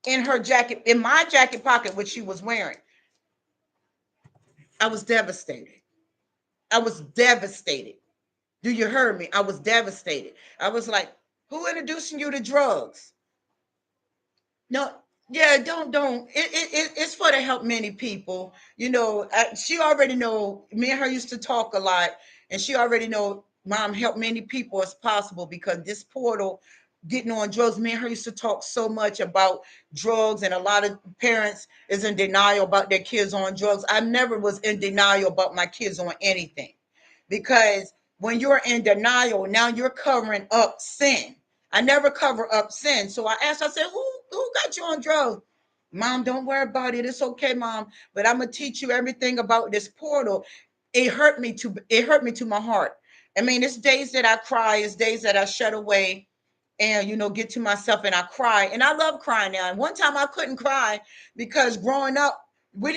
in her jacket, in my jacket pocket, which she was wearing. I was devastated. I was devastated. Do you hear me? I was devastated. I was like, "Who introducing you to drugs?" No, yeah, don't. It's for to help many people. She already know. Me and her used to talk a lot, and she already know. Mom, help many people as possible, because this portal, getting on drugs. Me and her used to talk so much about drugs, and a lot of parents is in denial about their kids on drugs. I never was in denial about my kids on anything, because when you're in denial, now you're covering up sin. I never cover up sin. So I asked, I said, who got you on drugs? Mom, don't worry about it. It's okay, Mom. But I'm gonna teach you everything about this portal. It hurt me to my heart. I mean, it's days that I cry, it's days that I shut away and get to myself, and I cry. And I love crying now. And one time I couldn't cry because growing up, we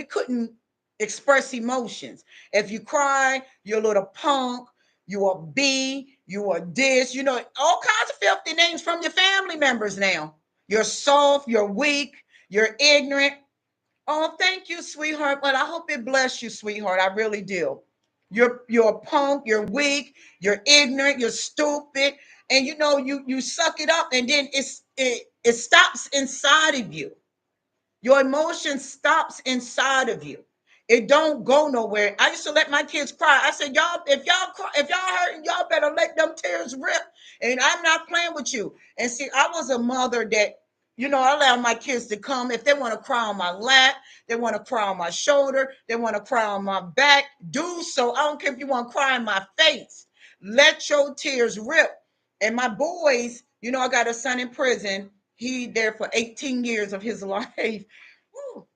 couldn't express emotions. If you cry, you're a little punk, you are B, you are this, all kinds of filthy names from your family members now. You're soft, you're weak, you're ignorant. Oh, thank you, sweetheart. But I hope it bless you, sweetheart. I really do. You're a punk, you're weak, you're ignorant, you're stupid, and you suck it up, and then it stops inside of you. Your emotion stops inside of you. It don't go nowhere. I used to let my kids cry. I said, "Y'all, if y'all cry, if y'all hurt, y'all better let them tears rip." And I'm not playing with you. And see, I was a mother that, I allow my kids to come. If they want to cry on my lap, they want to cry on my shoulder, they want to cry on my back, do so. I don't care if you want to cry in my face. Let your tears rip. And my boys, I got a son in prison. He there for 18 years of his life. Woo.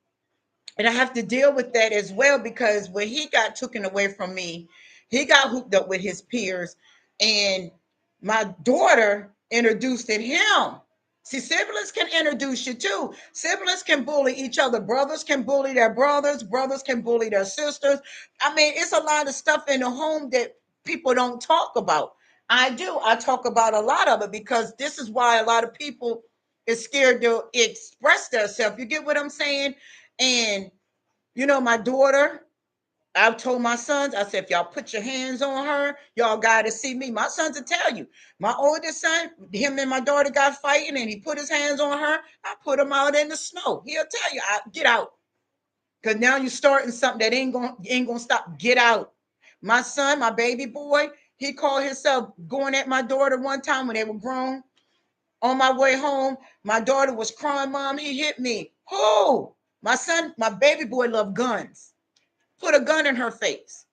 And I have to deal with that as well, because when he got taken away from me, he got hooked up with his peers, and my daughter introduced him. See, siblings can introduce you too. Siblings can bully each other. Brothers can bully their brothers. Brothers can bully their sisters. I mean, it's a lot of stuff in the home that people don't talk about. I do. I talk about a lot of it, because this is why a lot of people is scared to express themselves. You get what I'm saying? And my daughter, I've told my sons, I said, if y'all put your hands on her, y'all got to see me. My sons will tell you. My oldest son, him and my daughter got fighting, and he put his hands on her. I put him out in the snow. He'll tell you, get out. Because now you're starting something that ain't gonna stop. Get out. My son, my baby boy, he called himself going at my daughter one time when they were grown. On my way home, my daughter was crying, Mom, he hit me. Who? My son, my baby boy loved guns. Put a gun in her face.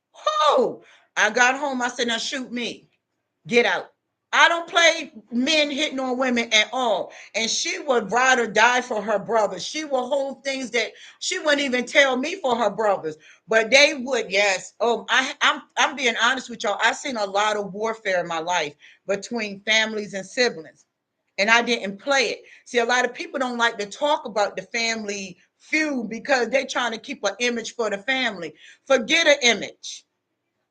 Who? I got home. I said, now shoot me. Get out. I don't play men hitting on women at all. And she would ride or die for her brothers. She would hold things that she wouldn't even tell me for her brothers. But they would, yes. Oh, I'm being honest with y'all. I've seen a lot of warfare in my life between families and siblings, and I didn't play it. See, a lot of people don't like to talk about the family feud because they're trying to keep an image for the family. Forget an image.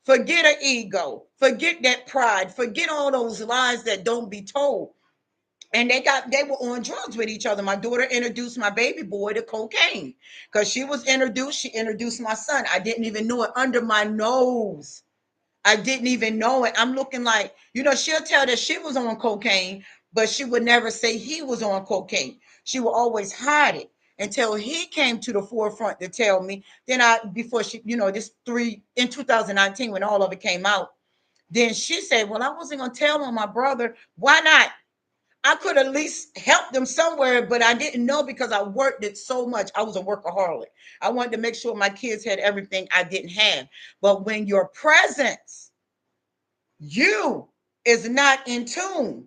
Forget an ego. Forget that pride. Forget all those lies that don't be told. And they were on drugs with each other. My daughter introduced my baby boy to cocaine because she introduced my son. I didn't even know it under my nose. I didn't even know it. I'm looking like, she'll tell that she was on cocaine, but she would never say he was on cocaine. She would always hide it until he came to the forefront to tell me. Then before she, in 2019, when all of it came out, then she said, well, I wasn't going to tell on my brother. Why not? I could at least help them somewhere, but I didn't know because I worked it so much. I was a workaholic. I wanted to make sure my kids had everything I didn't have. But when your presence, you, is not in tune,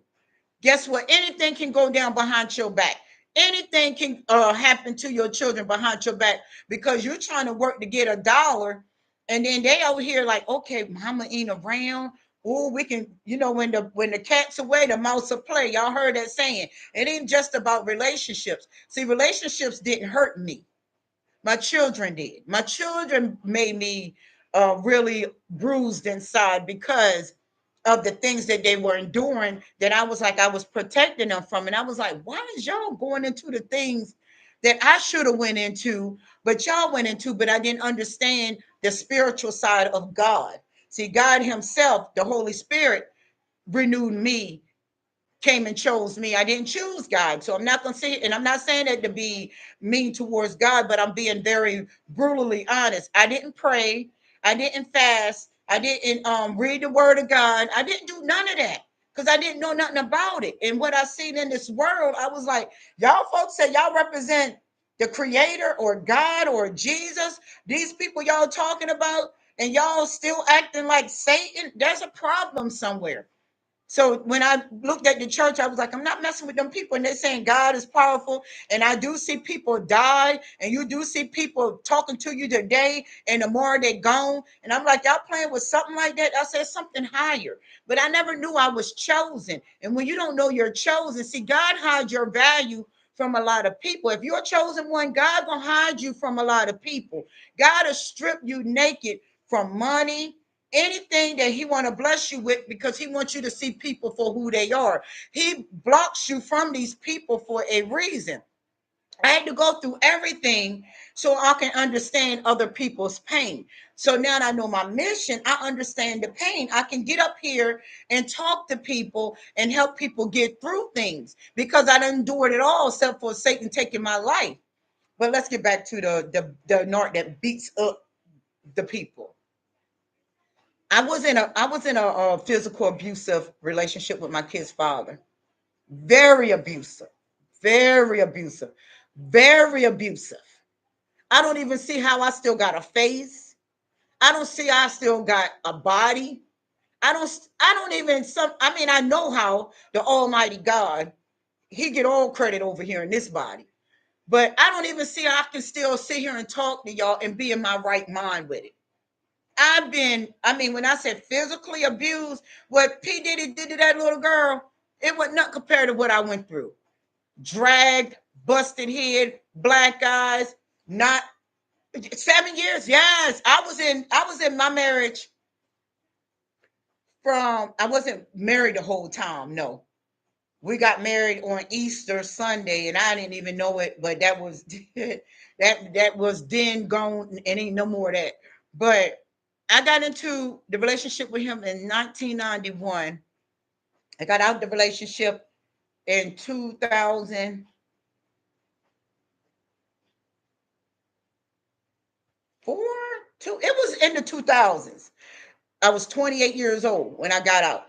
guess what? Anything can go down behind your back. Anything can happen to your children behind your back because you're trying to work to get a dollar, and then they over here like, okay, mama ain't around. Oh, we can, when the cat's away, the mouse will play. Y'all heard that saying. It ain't just about relationships. See, relationships didn't hurt me. My children did. My children made me really bruised inside because of the things that they were enduring, that I was protecting them from. And I was like, why is y'all going into the things that I should have went into, but y'all went into, but I didn't understand the spiritual side of God. See, God himself, the Holy Spirit, renewed me, came and chose me. I didn't choose God. So I'm not going to say, and I'm not saying that to be mean towards God, but I'm being very brutally honest. I didn't pray. I didn't fast. I didn't read the word of God. I didn't do none of that because I didn't know nothing about it. And what I seen in this world, I was like, y'all folks say y'all represent the creator or God or Jesus. These people y'all talking about, and y'all still acting like Satan. There's a problem somewhere. So when I looked at the church, I was like, I'm not messing with them people. And they're saying God is powerful. And I do see people die. And you do see people talking to you today. And tomorrow they're gone. And I'm like, y'all playing with something like that? I said something higher. But I never knew I was chosen. And when you don't know you're chosen, see, God hides your value from a lot of people. If you're a chosen one, God gonna hide you from a lot of people. God will strip you naked from money, anything that he want to bless you with, because he wants you to see people for who they are. He blocks you from these people for a reason. I had to go through everything so I can understand other people's pain. So now that I know my mission, I understand the pain. I can get up here and talk to people and help people get through things because I done endured it all except for Satan taking my life. But let's get back to the narc that beats up the people. I was in a physical abusive relationship with my kid's father. Very abusive, very abusive, very abusive. I don't even see how I still got a face. I don't see how I still got a body. I don't even some I mean I know how the Almighty God, he get all credit over here in this body. But I don't even see how I can still sit here and talk to y'all and be in my right mind with it. I mean, when I said physically abused, what P. Diddy did to that little girl, it was not compared to what I went through. Dragged, busted head, black eyes, not 7 years. Yes. I was in my marriage from I wasn't married the whole time. No. We got married on Easter Sunday, and I didn't even know it, but that was that was then gone and ain't no more of that. But I got into the relationship with him in 1991. I got out the relationship in 2004. It was in the 2000s. I was 28 years old when I got out.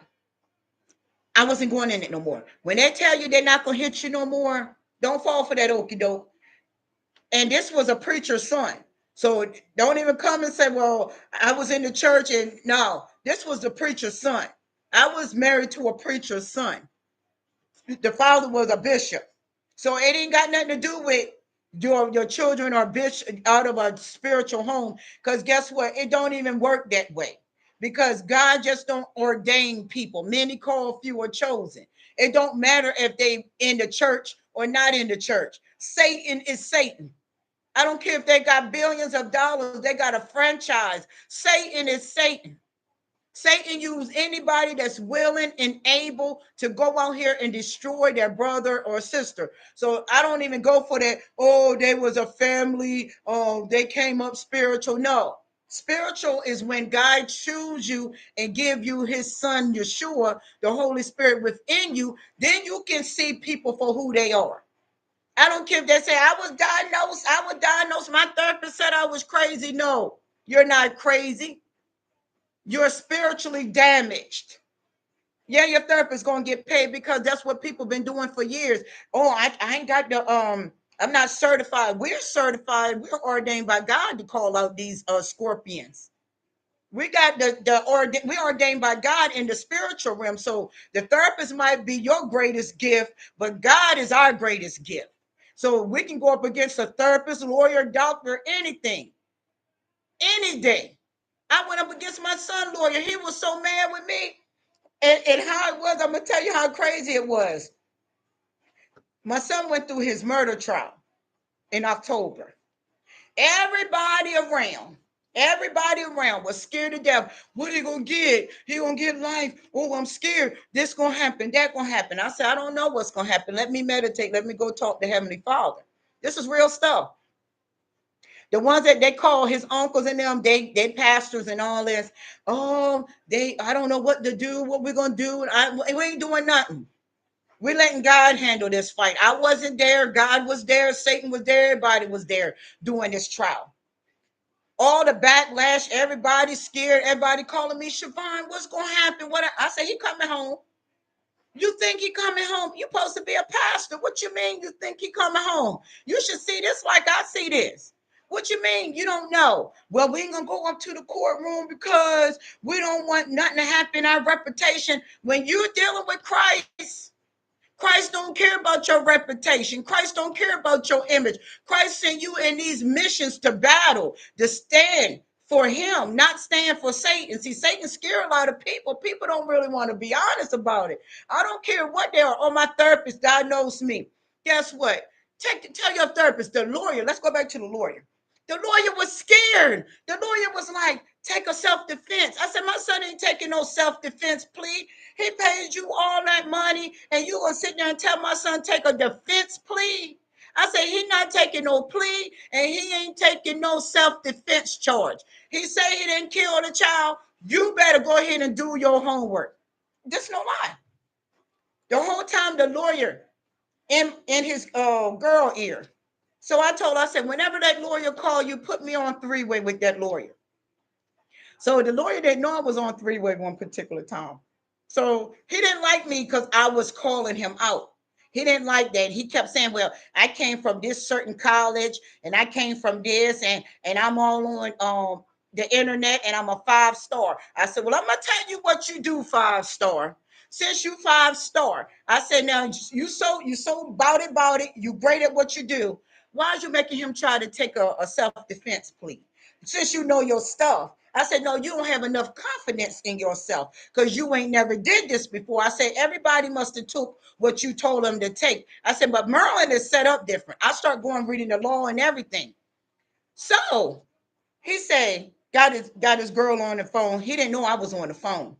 I wasn't going in it no more. When they tell you they're not gonna hit you no more, don't fall for that okie doke. And this was a preacher's son. So don't even come and say, well, I was in the church. And no, this was the preacher's son. I was married to a preacher's son. The father was a bishop. So it ain't got nothing to do with your children are bishop out of a spiritual home. Because guess what? It don't even work that way. Because God just don't ordain people. Many called, few are chosen. It don't matter if they in the church or not in the church. Satan is Satan. I don't care if they got billions of dollars, they got a franchise. Satan is Satan. Satan use anybody that's willing and able to go out here and destroy their brother or sister. So I don't even go for that. Oh, they was a family. Oh, they came up spiritual. No, spiritual is when God choose you and give you his son, Yeshua, the Holy Spirit within you. Then you can see people for who they are. I don't care if they say I was diagnosed. I was diagnosed. My therapist said I was crazy. No, you're not crazy. You're spiritually damaged. Yeah, your therapist gonna get paid because that's what people been doing for years. Oh, I ain't got the I'm not certified. We're certified. We're ordained by God to call out these scorpions. We got we ordained by God in the spiritual realm. So the therapist might be your greatest gift, but God is our greatest gift. So we can go up against a therapist, lawyer, doctor, anything, any day. I went up against my son lawyer. He was so mad with me. And how it was, I'm gonna tell you how crazy it was. My son went through his murder trial in October. Everybody around, everybody around was scared to death. What he gonna get? He gonna get life. Oh, I'm scared. This gonna happen. That gonna happen. I said, I don't know what's gonna happen. Let me meditate. Let me go talk to Heavenly Father. This is real stuff. The ones that they call his uncles and them, they pastors and all this. Oh, I don't know what to do. What we're gonna do? We ain't doing nothing. We're letting God handle this fight. I wasn't there. God was there. Satan was there. Everybody was there doing this trial. All the backlash, everybody scared, everybody calling me, Siobhan, what's going to happen? What I said, he coming home. You think he coming home? You supposed to be a pastor. What you mean you think he coming home? You should see this like I see this. What you mean? You don't know. Well, we ain't going to go up to the courtroom because we don't want nothing to happen, our reputation. When you're dealing with Christ, Christ don't care about your reputation. Christ don't care about your image. Christ sent you in these missions to battle, to stand for him, not stand for Satan. See, Satan scare a lot of people. People don't really want to be honest about it. I don't care what they are. Oh, my therapist diagnosed me. Guess what? Tell your therapist, the lawyer. Let's go back to the lawyer. The lawyer was scared. The lawyer was like, take a self-defense. I said, my son ain't taking no self-defense plea. He paid you all that money, and you gonna sit there and tell my son take a defense plea? I said he not taking no plea, and he ain't taking no self-defense charge. He say he didn't kill the child. You better go ahead and do your homework. This no lie. The whole time the lawyer in his girl ear. So I told her, I said, whenever that lawyer call you, put me on three-way with that lawyer. So the lawyer didn't know I was on three-way one particular time. So he didn't like me because I was calling him out. He didn't like that. He kept saying, well, I came from this certain college and I came from this and I'm all on the internet and I'm a 5-star. I said, well, I'm going to tell you what you do, 5-star. Since you 5-star, I said, now you so about it, you great at what you do. why are you making him try to take a self-defense plea? Since you know your stuff. I said, no, you don't have enough confidence in yourself because you ain't never did this before. I said, everybody must have took what you told them to take. I said, but Maryland is set up different. I start going reading the law and everything. So he said, got his girl on the phone. He didn't know I was on the phone.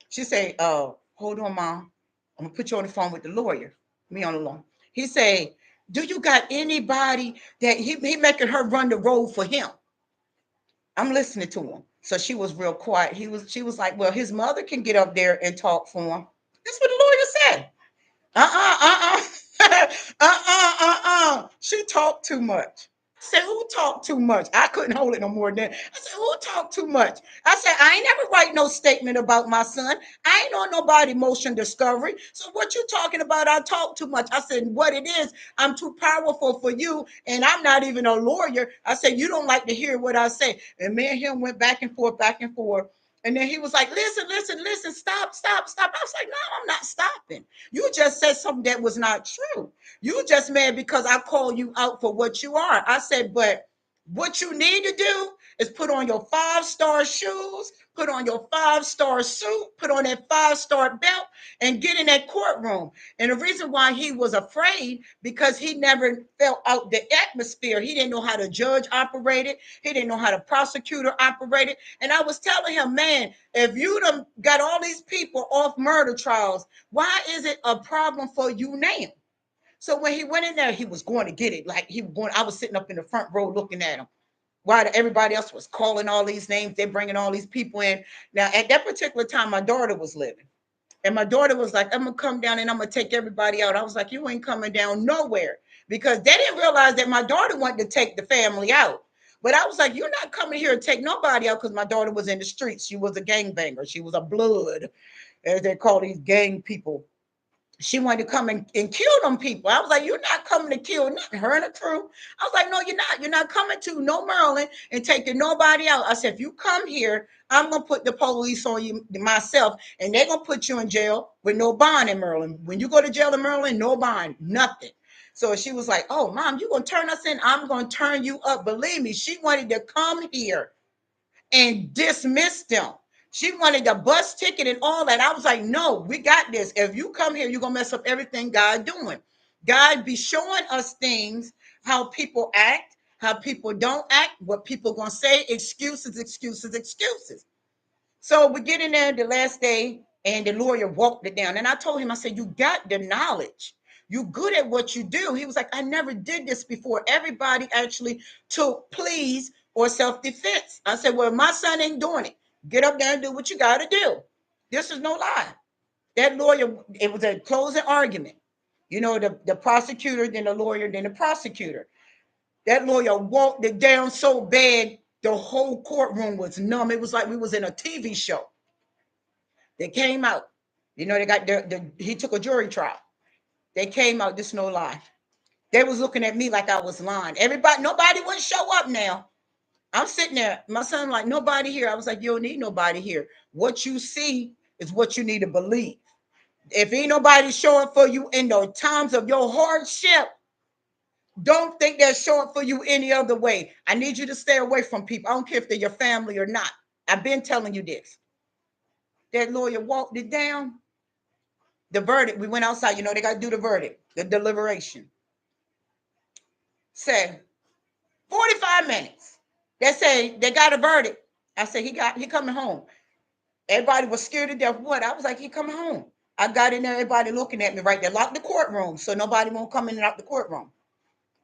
She said, hold on, Mom. I'm gonna put you on the phone with the lawyer. Me on the phone. He said, do you got anybody that he making her run the road for him? I'm listening to him. So she was real quiet. She was like, well, his mother can get up there and talk for him. That's what the lawyer said. She talked too much. I said, who talked too much? I couldn't hold it no more than that. I said, who talked too much? I said, I ain't never write no statement about my son. I ain't on nobody motion discovery. So what you talking about? I talk too much. I said, what it is, I'm too powerful for you, and I'm not even a lawyer. I said, you don't like to hear what I say. And me and him went back and forth, back and forth. And then he was like, listen, listen, listen, stop, stop, stop. I was like, no, I'm not stopping. You just said something that was not true. You just mad because I called you out for what you are. I said, but what you need to do is put on your 5-star shoes, put on your 5-star suit, put on that 5-star belt, and get in that courtroom. And the reason why he was afraid, because he never felt out the atmosphere. He didn't know how the judge operated. He didn't know how the prosecutor operated. And I was telling him, man, if you done got all these people off murder trials, why is it a problem for you now? So when he went in there, he was going to get it. Like he was going, I was sitting up in the front row looking at him. While everybody else was calling all these names, they're bringing all these people in. Now, at that particular time, my daughter was living. And my daughter was like, I'm going to come down and I'm going to take everybody out. I was like, you ain't coming down nowhere. Because they didn't realize that my daughter wanted to take the family out. But I was like, you're not coming here to take nobody out, because my daughter was in the streets. She was a gangbanger. She was a blood, as they call these gang people. She wanted to come and kill them people. I was like, you're not coming to kill nothing, her and the crew. I was like, no, you're not. You're not coming to no Maryland and taking nobody out. I said, if you come here, I'm going to put the police on you myself, and they're going to put you in jail with no bond in Maryland. When you go to jail in Maryland, no bond, nothing. So she was like, oh, Mom, you going to turn us in? I'm going to turn you up. Believe me, she wanted to come here and dismiss them. She wanted the bus ticket and all that. I was like, no, we got this. If you come here, you're going to mess up everything God doing. God be showing us things, how people act, how people don't act, what people going to say, excuses, excuses, excuses. So we get in there the last day, and the lawyer walked it down. And I told him, I said, you got the knowledge. You good at what you do. He was like, I never did this before. Everybody actually took pleas or self-defense. I said, well, my son ain't doing it. Get up there and do what you got to do. This is no lie. That lawyer, it was a closing argument. You know, the prosecutor, then the lawyer, then the prosecutor. That lawyer walked it down so bad, the whole courtroom was numb. It was like we was in a TV show. They came out. You know, they got he took a jury trial. They came out, this no lie. They was looking at me like I was lying. Everybody, nobody wouldn't show up now. I'm sitting there. My son like, nobody here. I was like, you don't need nobody here. What you see is what you need to believe. If ain't nobody showing for you in the times of your hardship, don't think they're showing for you any other way. I need you to stay away from people. I don't care if they're your family or not. I've been telling you this. That lawyer walked it down. The verdict, we went outside. You know, they got to do the verdict, the deliberation. Say 45 minutes. They say they got a verdict. I said, he coming home. Everybody was scared to death. What? I was like, he coming home. I got in there, everybody looking at me right there. Locked the courtroom so nobody won't come in and out the courtroom.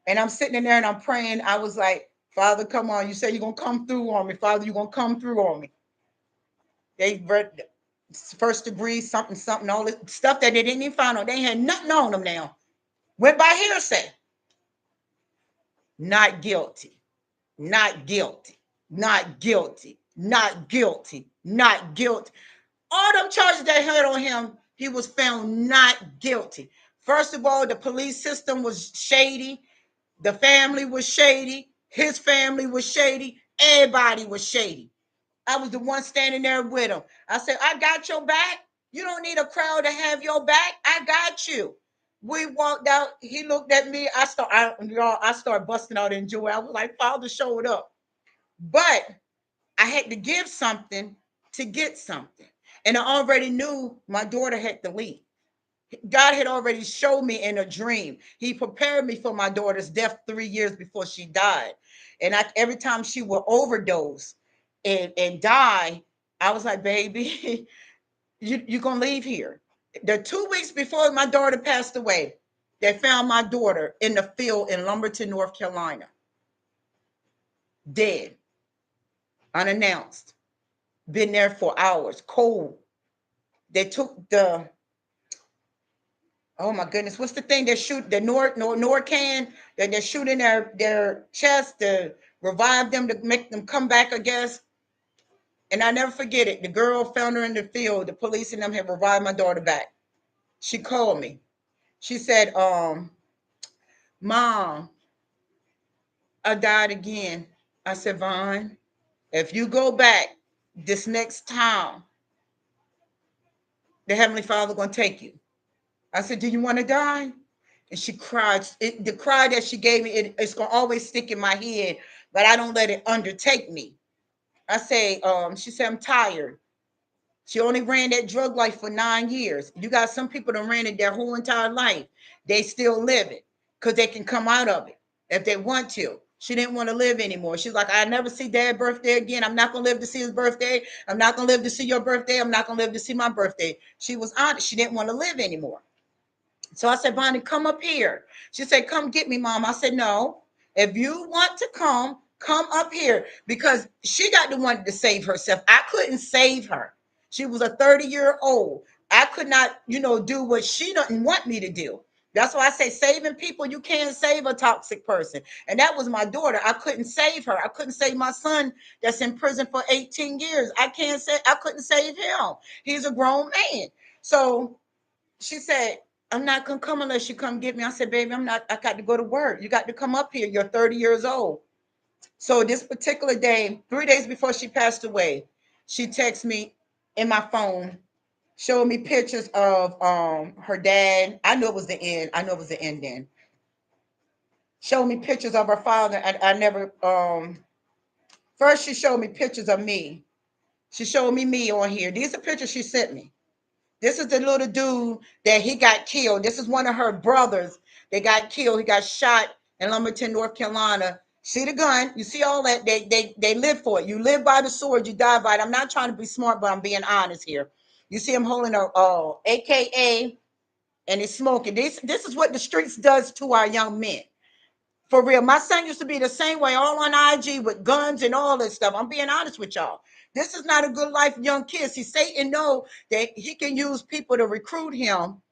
And I'm sitting in there and I'm praying. I was like, Father, come on. You say you're going to come through on me. Father, you're going to come through on me. They read first degree, something, something, all this stuff that they didn't even find on. They had nothing on them now. Went by hearsay. Not guilty. Not guilty. Not guilty. Not guilty. Not guilty. All them charges they had on him, he was found not guilty. First of all, the police system was shady. The family was shady. His family was shady. Everybody was shady. I was the one standing there with him. I said, I got your back. You don't need a crowd to have your back. I got you. We walked out. He looked at me. I started busting out in joy. I was like, Father showed up. But I had to give something to get something. And I already knew my daughter had to leave. God had already showed me in a dream. He prepared me for my daughter's death 3 years before she died. And every time she would overdose and die, I was like, baby, you're going to leave here. The 2 weeks before my daughter passed away, they found my daughter in the field in Lumberton, North Carolina, dead, unannounced, been there for hours, cold. They took the, oh my goodness, what's the thing they shoot, the Norcan, that they're shooting their chest to revive them, to make them come back, I guess. And I never forget it. The girl found her in the field. The police and them had revived my daughter back. She called me. She said, Mom, I died again. I said, Vaughn, if you go back this next time, the Heavenly Father gonna take you. I said, do you want to die? And she cried. The cry that she gave me, it's gonna always stick in my head, but I don't let it undertake me. I say, she said, I'm tired. She only ran that drug life for 9 years. You got some people that ran it their whole entire life. They still live it because they can come out of it if they want to. She didn't want to live anymore. She's like, I never see Dad's birthday again. I'm not going to live to see his birthday. I'm not going to live to see your birthday. I'm not going to live to see my birthday. She was honest. She didn't want to live anymore. So I said, Bonnie, come up here. She said, come get me, Mom. I said, no. If you want to come up here, because she got the one to save herself. I couldn't save her. She was a 30-year-old. I could not, do what she doesn't want me to do. That's why I say saving people, you can't save a toxic person. And that was my daughter. I couldn't save her. I couldn't save my son that's in prison for 18 years. I couldn't save him. He's a grown man. So she said, I'm not gonna come unless you come get me. I said, baby, I'm not, I got to go to work. You got to come up here. You're 30 years old. So this particular day, 3 days before she passed away, she texted me in my phone, showed me pictures of her dad. I knew it was the end. I know it was the end then. Showed me pictures of her father. I never first she showed me pictures of me. She showed me on here. These are pictures she sent me. This is the little dude that he got killed. This is one of her brothers that got killed. He got shot in Lumberton, North Carolina. See the gun? You see all that? They live for it. You live by the sword, you die by it. I'm not trying to be smart, but I'm being honest here. You see him holding a AKA and he's smoking. This is what the streets does to our young men. For real. My son used to be the same way, all on IG with guns and all this stuff. I'm being honest with y'all. This is not a good life, young kids. See, Satan know that he can use people to recruit him.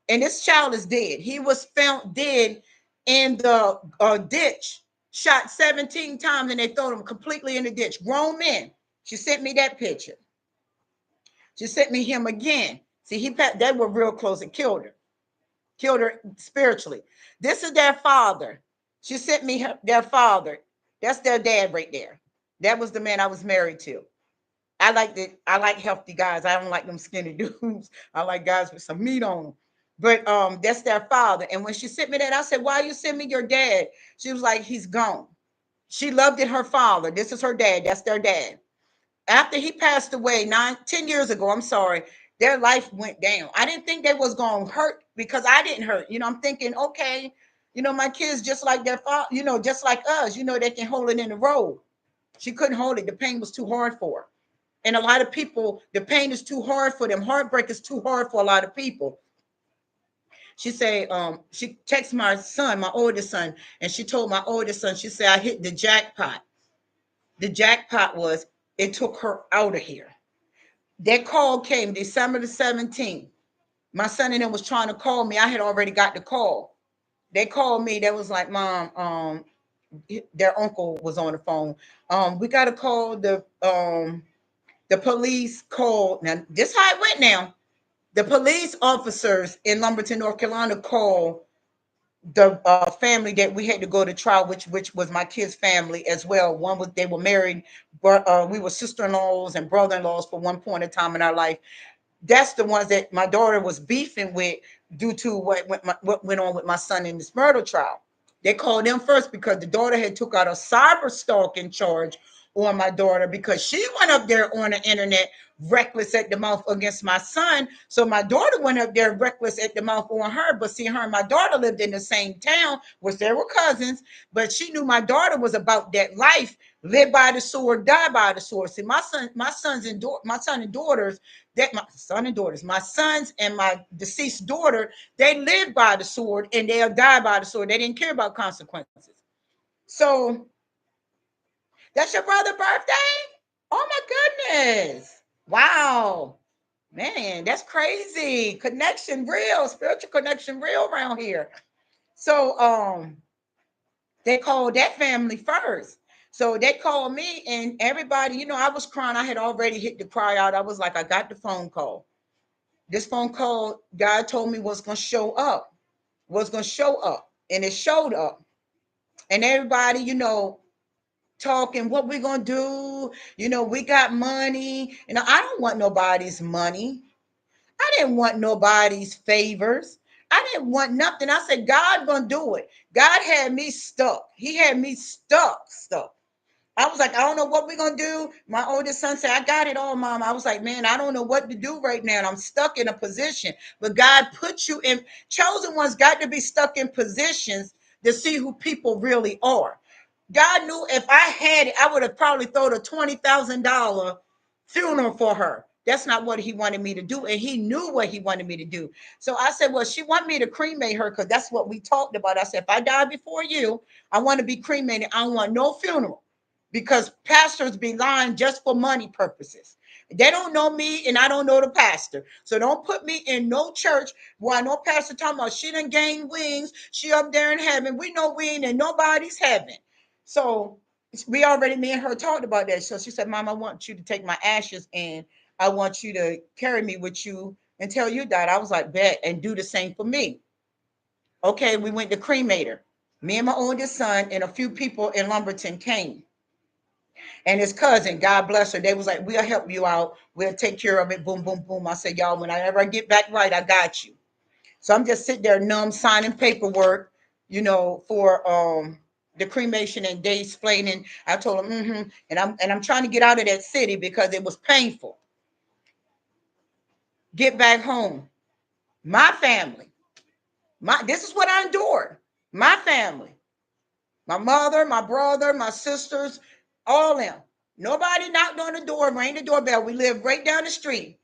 And this child is dead. He was found dead in the ditch, shot 17 times, and they threw him completely in the ditch. Grown men. She sent me that picture. She sent me him again. See, they were real close and killed her spiritually. This is their father. She sent me their father. That's their dad right there. That was the man I was married to. I like healthy guys. I don't like them skinny dudes. I like guys with some meat on them. But that's their father. And when she sent me that, I said, why you send me your dad? She was like, he's gone. She loved it, her father. This is her dad. That's their dad. After he passed away 10 years ago, I'm sorry, their life went down. I didn't think they was going to hurt because I didn't hurt. I'm thinking, okay, my kids just like their father, just like us, they can hold it in the road. She couldn't hold it. The pain was too hard for her. And a lot of people, the pain is too hard for them. Heartbreak is too hard for a lot of people. She said, she texted my son, my oldest son, and she told my oldest son, she said, I hit the jackpot. The jackpot was it took her out of here. That call came December the 17th. My son and them was trying to call me. I had already got the call. They called me. They was like, Mom, their uncle was on the phone. We got to call the police called. Now, this how it went now. The police officers in Lumberton, North Carolina called the family that we had to go to trial, which was my kid's family as well. One was they were married, but we were sister-in-laws and brother-in-laws for one point in time in our life. That's the ones that my daughter was beefing with due to what went on with my son in this murder trial. They called them first because the daughter had took out a cyber stalking charge on my daughter because she went up there on the internet reckless at the mouth against my son. So my daughter went up there reckless at the mouth on her. But see, her and my daughter lived in the same town, which they were cousins. But she knew my daughter was about that life, live by the sword, die by the sword. See, my son and daughters, that my son and daughters, my sons and my deceased daughter, they lived by the sword and they'll die by the sword. They didn't care about consequences. So that's your brother's birthday? Oh my goodness. Wow. Man, that's crazy. Connection real, spiritual connection real around here. So they called that family first. So they called me and everybody, I was crying. I had already hit the cry out. I was like, I got the phone call. This phone call, God told me was gonna show up, was gonna show up. And it showed up. And everybody, talking what we gonna do. We got money. I don't want nobody's money. I didn't want nobody's favors. I didn't want nothing. I said, God gonna do it. God had me stuck. He had me stuck. I was like, I don't know what we're gonna do. My oldest son said, I got it all, Mom. I was like, man, I don't know what to do right now. And I'm stuck in a position. But God put you in, chosen ones got to be stuck in positions to see who people really are. God knew if I had it, I would have probably thrown a $20,000 funeral for her. That's not what he wanted me to do. And he knew what he wanted me to do. So I said, well, she want me to cremate her because that's what we talked about. I said, if I die before you, I want to be cremated. I don't want no funeral because pastors be lying just for money purposes. They don't know me and I don't know the pastor. So don't put me in no church where I know pastor talking about she done gained wings. She up there in heaven. We know we ain't in nobody's heaven. So we already, me and her talked about that. So she said, Mom, I want you to take my ashes and I want you to carry me with you until you died. I was like, bet, and do the same for me. Okay, we went to cremator. Me and my oldest son and a few people in Lumberton came. And his cousin, God bless her, they was like, we'll help you out. We'll take care of it. Boom, boom, boom. I said, y'all, whenever I get back right, I got you. So I'm just sitting there numb, signing paperwork, for the cremation and they explaining. I told him, and I'm trying to get out of that city because it was painful. Get back home. My family. This is what I endured. My family. My mother, my brother, my sisters, all them. Nobody knocked on the door, rang the doorbell. We live right down the street.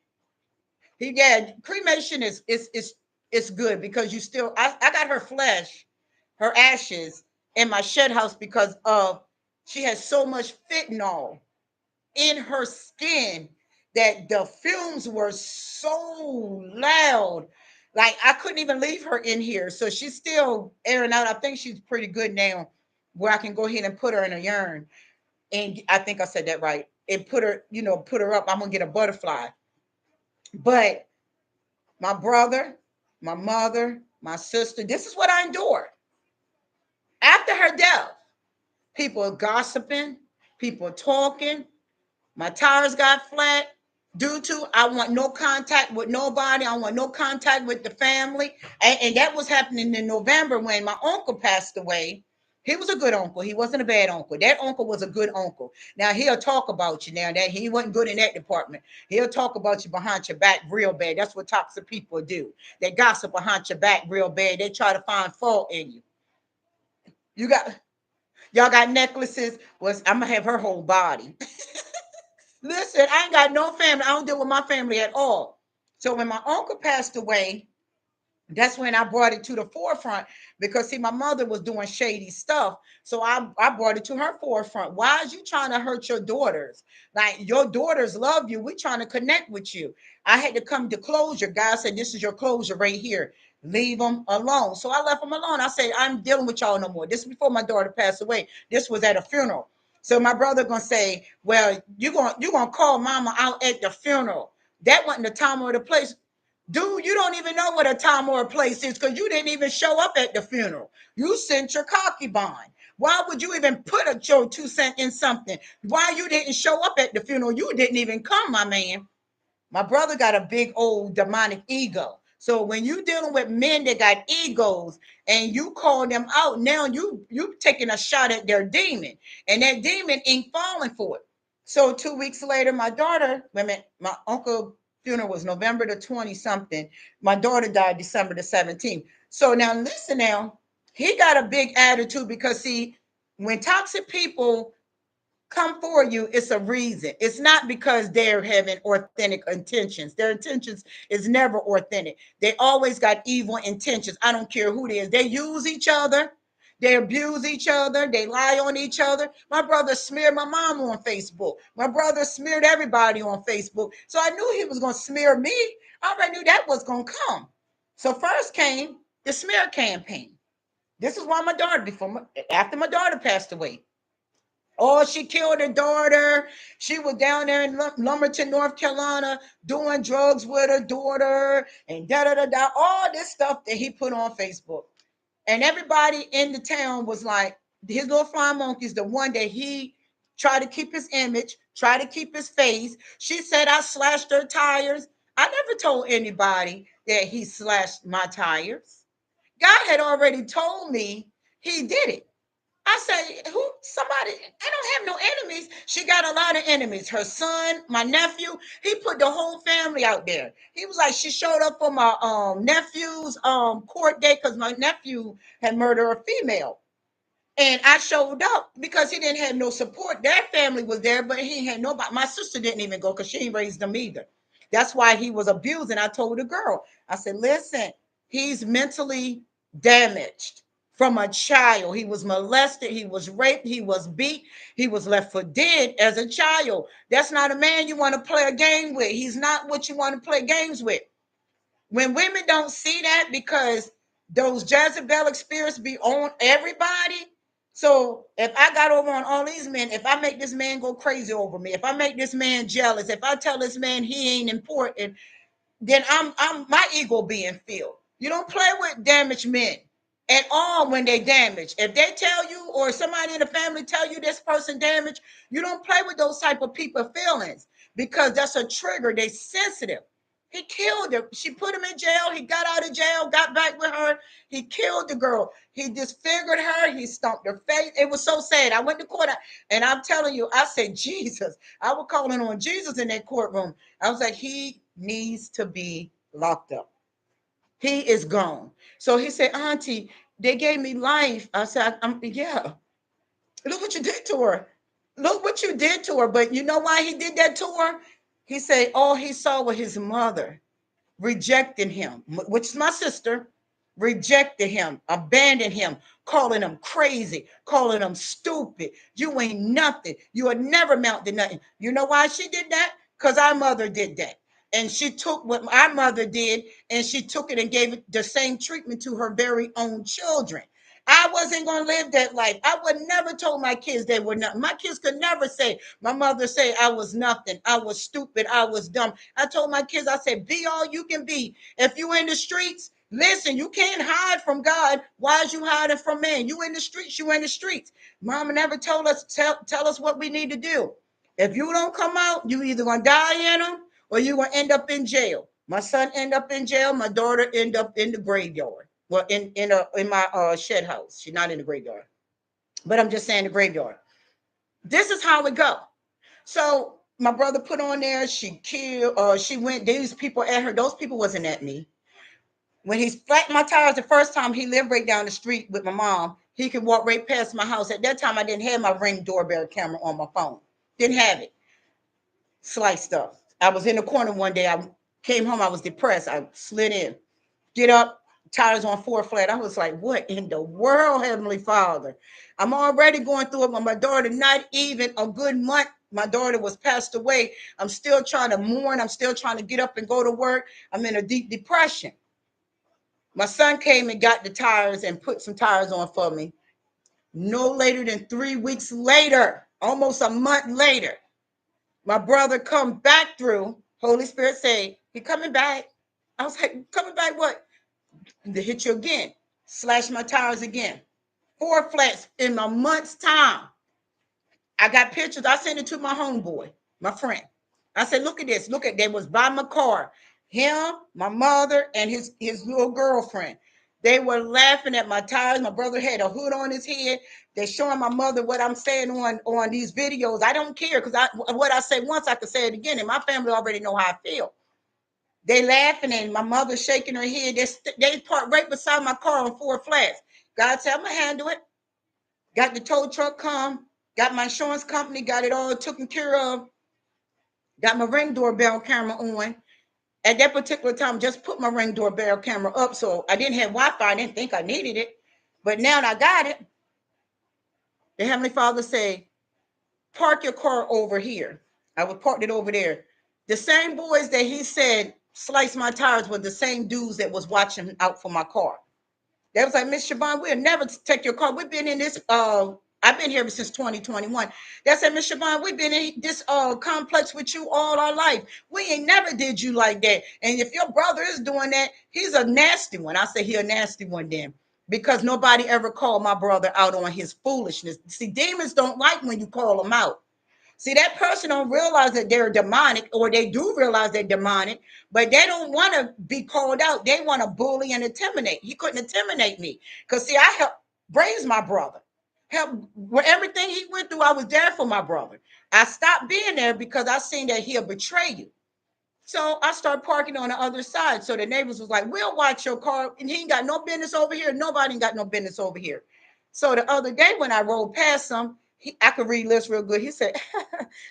Cremation is good because you still I got her flesh, her ashes in my shed house because of she has so much fentanyl in her skin that the fumes were so loud. Like I couldn't even leave her in here. So she's still airing out. I think she's pretty good now, where I can go ahead and put her in a urn. And I think I said that right. And put her up. I'm gonna get a butterfly. But my brother, my mother, my sister, this is what I endured. After her death, people gossiping, people talking, my tires got flat due to I want no contact with nobody. I want no contact with the family. And that was happening in November when my uncle passed away. He was a good uncle. He wasn't a bad uncle. That uncle was a good uncle. Now he'll talk about you now that he wasn't good in that department. He'll talk about you behind your back real bad. That's what toxic people do. They gossip behind your back real bad. They try to find fault in you. You got y'all got necklaces. Was I'm gonna have her whole body. Listen, I ain't got no family. I don't deal with my family at all. So when my uncle passed away, that's when I brought it to the forefront because see, my mother was doing shady stuff. So I brought it to her forefront. Why is you trying to hurt your daughters? Like your daughters love you. We trying to connect with you. I had to come to closure. God said, this is your closure right here. Leave them alone. So I left them alone. I said, I'm dealing with y'all no more. This is before my daughter passed away. This was at a funeral. So my brother gonna say, well, you gonna call mama out at the funeral. That wasn't the time or the place. Dude, you don't even know what a time or a place is because you didn't even show up at the funeral. You sent your concubine. Why would you even put your 2 cents in something? Why you didn't show up at the funeral? You didn't even come, my man. My brother got a big old demonic ego. So when you dealing with men that got egos and you call them out, now you taking a shot at their demon, and that demon ain't falling for it. So 2 weeks later, my daughter, I mean, my uncle funeral was November the 20 something. My daughter died December the 17th. So now listen now, he got a big attitude because see, when toxic people come for you, it's a reason. It's not because they're having authentic intentions. Their intentions is never authentic. They always got evil intentions. I don't care who it is. They use each other. They abuse each other. They lie on each other. My brother smeared my mom on Facebook. My brother smeared everybody on Facebook. So I knew he was going to smear me. I already knew that was going to come. So first came the smear campaign. This is why my daughter, after my daughter passed away, oh, she killed her daughter. She was down there in Lumberton, North Carolina, doing drugs with her daughter, and da da da da. All this stuff that he put on Facebook, and everybody in the town was like, his little flying monkey's the one that he tried to keep his image, try to keep his face. She said I slashed her tires. I never told anybody that he slashed my tires. God had already told me he did it. I say, who? Somebody, I don't have no enemies. She got a lot of enemies. Her son, my nephew, he put the whole family out there. He was like, she showed up for my nephew's court date because my nephew had murdered a female. And I showed up because he didn't have no support. Their family was there, but he had nobody. My sister didn't even go because she ain't raised them either. That's why he was abused. And I told the girl, I said, listen, he's mentally damaged from a child. He was molested, he was raped, he was beat, he was left for dead as a child. That's not a man you want to play a game with. He's not what you want to play games with. When women don't see that because those Jezebel spirits be on everybody. So if I got over on all these men, if I make this man go crazy over me, if I make this man jealous, if I tell this man he ain't important, then I'm my ego being filled. You don't play with damaged men at all when they damage. If they tell you or somebody in the family tell you this person damaged, you don't play with those type of people feelings because that's a trigger. They sensitive. He killed her. She put him in jail. He got out of jail, got back with her. He killed the girl. He disfigured her. He stomped her face. It was so sad. I went to court and I'm telling you, I said, Jesus. I was calling on Jesus in that courtroom. I was like, he needs to be locked up. He is gone. So he said, Auntie, they gave me life. I said, yeah. Look what you did to her. Look what you did to her. But you know why he did that to her? He said, all he saw was his mother rejecting him, which is my sister, rejected him, abandoned him, calling him crazy, calling him stupid. You ain't nothing. You would never amount to nothing. You know why she did that? Because our mother did that. And she took what our mother did and she took it and gave it the same treatment to her very own children. I wasn't going to live that life. I would never told my kids they were nothing. My kids could never say, my mother say I was nothing. I was stupid. I was dumb. I told my kids, I said, be all you can be. If you in the streets, listen, you can't hide from God. Why is you hiding from man? You in the streets, you in the streets. Mama never told us, tell us what we need to do. If you don't come out, you either going to die in them or you're going to end up in jail. My son end up in jail. My daughter end up in the graveyard. Well, in my shed house. She's not in the graveyard, but I'm just saying the graveyard. This is how it go. So my brother put on there. She killed. She went. These people at her. Those people wasn't at me. When he flattened my tires the first time, he lived right down the street with my mom. He could walk right past my house. At that time, I didn't have my Ring doorbell camera on my phone. Didn't have it. Slice stuff. I was in the corner one day. I came home. I was depressed. I slid in. Get up, tires on 4 flat. I was like, what in the world, Heavenly Father? I'm already going through it with my daughter, not even a good month. My daughter was passed away. I'm still trying to mourn. I'm still trying to get up and go to work. I'm in a deep depression. My son came and got the tires and put some tires on for me. No later than 3 weeks later, almost a month later, my brother come back through. Holy Spirit say, he coming back. I was like, coming back what? To hit you again, slash my tires again. 4 flats in a month's time. I got pictures. I sent it to my homeboy, my friend. I said, look at this. Look at, they was by my car. Him, my mother, and his little girlfriend. They were laughing at my tires. My brother had a hood on his head. They're showing my mother what I'm saying on these videos. I don't care because what I say once, I can say it again. And my family already know how I feel. They laughing and my mother shaking her head. They parked right beside my car on four flats. God said, I'm going to handle it. Got the tow truck come. Got my insurance company. Got it all taken care of. Got my Ring doorbell camera on. At that particular time, just put my Ring doorbell camera up. So I didn't have Wi-Fi. I didn't think I needed it. But now that I got it, the Heavenly Father said, park your car over here. I would park it over there. The same boys that he said sliced my tires were the same dudes that was watching out for my car. They was like, Miss Siobhan, we'll never take your car. We've been in this, I've been here since 2021. They said, Miss Siobhan, we've been in this complex with you all our life. We ain't never did you like that. And if your brother is doing that, he's a nasty one. I say he a nasty one then. Because nobody ever called my brother out on his foolishness. See, demons don't like when you call them out. See, that person don't realize that they're demonic, or they do realize they're demonic, but they don't want to be called out. They want to bully and intimidate. He couldn't intimidate me because, see, I helped raise my brother. Help with everything he went through. I was there for my brother. I stopped being there because I seen that he'll betray you. So I started parking on the other side. So the neighbors was like, we'll watch your car. And he ain't got no business over here. Nobody ain't got no business over here. So the other day when I rode past him, I could read lists real good. He said,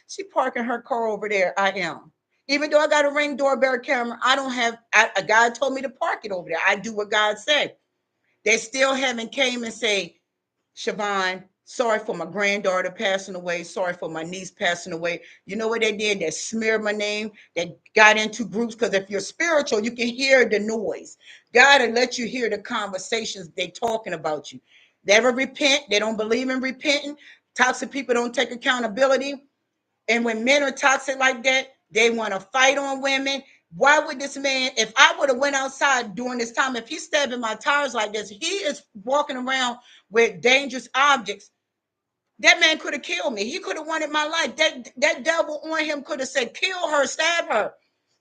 she parking her car over there. I am. Even though I got a Ring doorbell camera, I don't have, a guy told me to park it over there. I do what God said. They still haven't came and say, Siobhan, sorry for my granddaughter passing away. Sorry for my niece passing away. You know what they did? They smeared my name. They got into groups because if you're spiritual, you can hear the noise. God will let you hear the conversations they talking about you. They never repent. They don't believe in repenting. Toxic people don't take accountability. And when men are toxic like that, they want to fight on women. Why would this man, if I would have went outside during this time, if he's stabbing my tires like this, he is walking around with dangerous objects. That man could have killed me. He could have wanted my life. That devil on him could have said, kill her, stab her.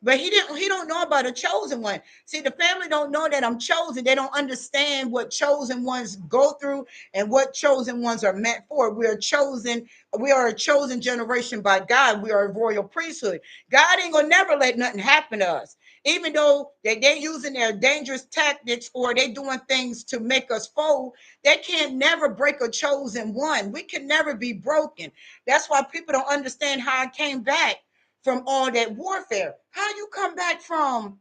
But he didn't, he don't know about a chosen one. See, the family don't know that I'm chosen. They don't understand what chosen ones go through and what chosen ones are meant for. We are chosen, we are a chosen generation by God. We are a royal priesthood. God ain't gonna never let nothing happen to us. Even though they're using their dangerous tactics or they doing things to make us fold, they can't never break a chosen one. We can never be broken. That's why people don't understand how I came back from all that warfare. How you come back from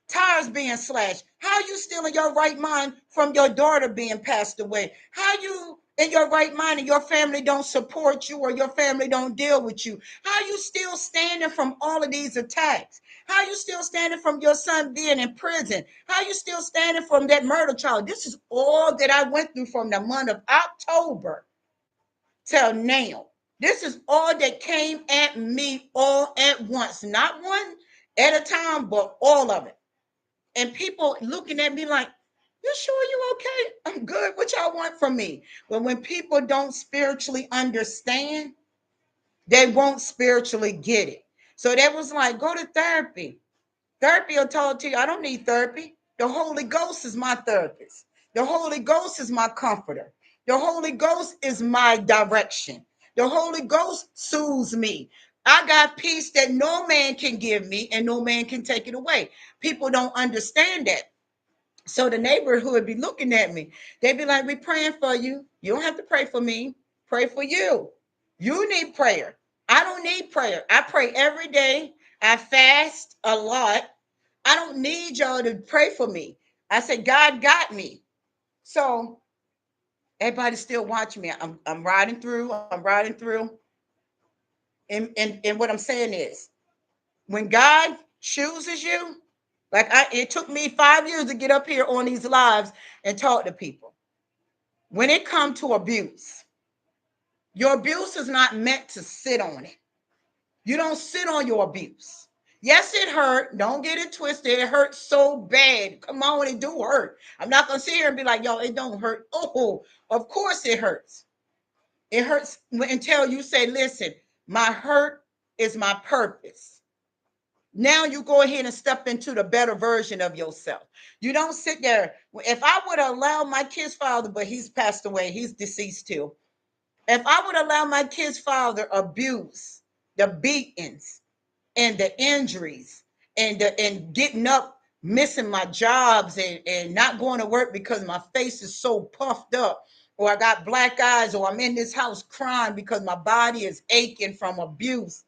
tires being slashed? How you still in your right mind from your daughter being passed away? How you in your right mind and your family don't support you or your family don't deal with you? How you still standing from all of these attacks? How you still standing from your son being in prison? How you still standing from that murder trial? This is all that I went through from the month of October till now. This is all that came at me all at once, not one at a time, but all of it. And people looking at me like, you sure you okay? I'm good. What y'all want from me? But when people don't spiritually understand, they won't spiritually get it. So that was like, go to therapy. Therapy will tell you, I don't need therapy. The Holy Ghost is my therapist. The Holy Ghost is my comforter. The Holy Ghost is my direction. The Holy Ghost soothes me. I got peace that no man can give me and no man can take it away. People don't understand that. So the neighborhood would be looking at me. They'd be like, we're praying for you. You don't have to pray for me. Pray for you. You need prayer. I don't need prayer. I pray every day. I fast a lot. I don't need y'all to pray for me. I said, God got me. So everybody's still watching me. I'm riding through. I'm riding through. And what I'm saying is, when God chooses you, it took me 5 years to get up here on these lives and talk to people. When it comes to abuse, your abuse is not meant to sit on it. You don't sit on your abuse. Yes, it hurt. Don't get it twisted. It hurts so bad. Come on, it do hurt. I'm not gonna sit here and be like, yo, it don't hurt. Oh, of course it hurts. It hurts until you say, listen, my hurt is my purpose. Now you go ahead and step into the better version of yourself. You don't sit there. If I would allow my kid's father, but he's passed away, he's deceased too. If I would allow my kid's father abuse, the beatings and the injuries and getting up, missing my jobs and not going to work because my face is so puffed up, or I got black eyes, or I'm in this house crying because my body is aching from abuse.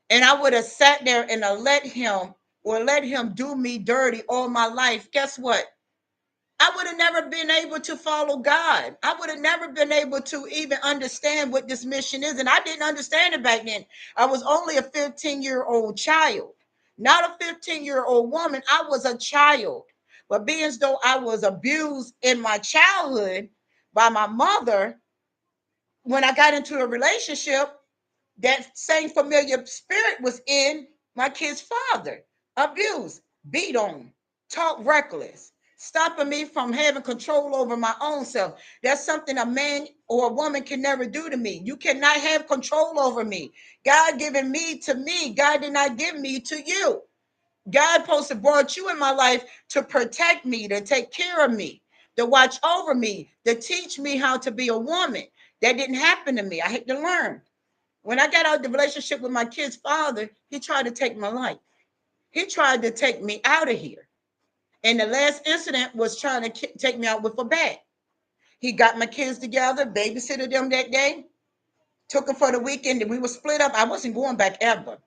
And I would have sat there and let him do me dirty all my life. Guess what? I would have never been able to follow God. I would have never been able to even understand what this mission is. And I didn't understand it back then. I was only a 15-year-old child, not a 15-year-old woman. I was a child. But being as though I was abused in my childhood by my mother, when I got into a relationship, that same familiar spirit was in my kid's father. Abuse, beat on, talk reckless, stopping me from having control over my own self. That's something a man or a woman can never do to me. You cannot have control over me. God given me to me. God did not give me to you. God supposed to brought you in my life to protect me, to take care of me, to watch over me, to teach me how to be a woman. That didn't happen to me. I had to learn. When I got out of the relationship with my kid's father, he tried to take my life. He tried to take me out of here. And the last incident was trying to take me out with a bat. He got my kids together, babysitted them that day, took them for the weekend, and we were split up. I wasn't going back ever.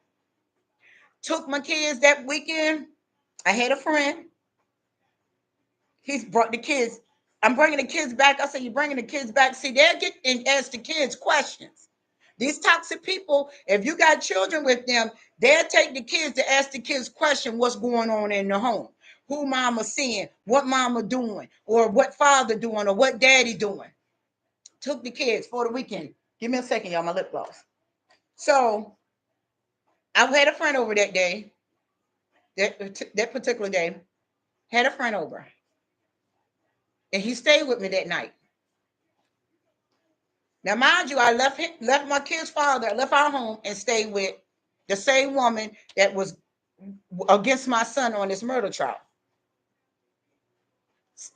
Took my kids that weekend. I had a friend. He's brought the kids. I'm bringing the kids back. I said, you're bringing the kids back. See, they'll get and ask the kids questions. These toxic people, if you got children with them, they'll take the kids to ask the kids question, what's going on in the home? Who mama seeing? What mama doing? Or what father doing? Or what daddy doing? Took the kids for the weekend. Give me a second, y'all, my lip gloss. So I had a friend over that day, that particular day, had a friend over. And he stayed with me that night. Now, mind you, I left my kid's father, I left our home and stayed with the same woman that was against my son on this murder trial.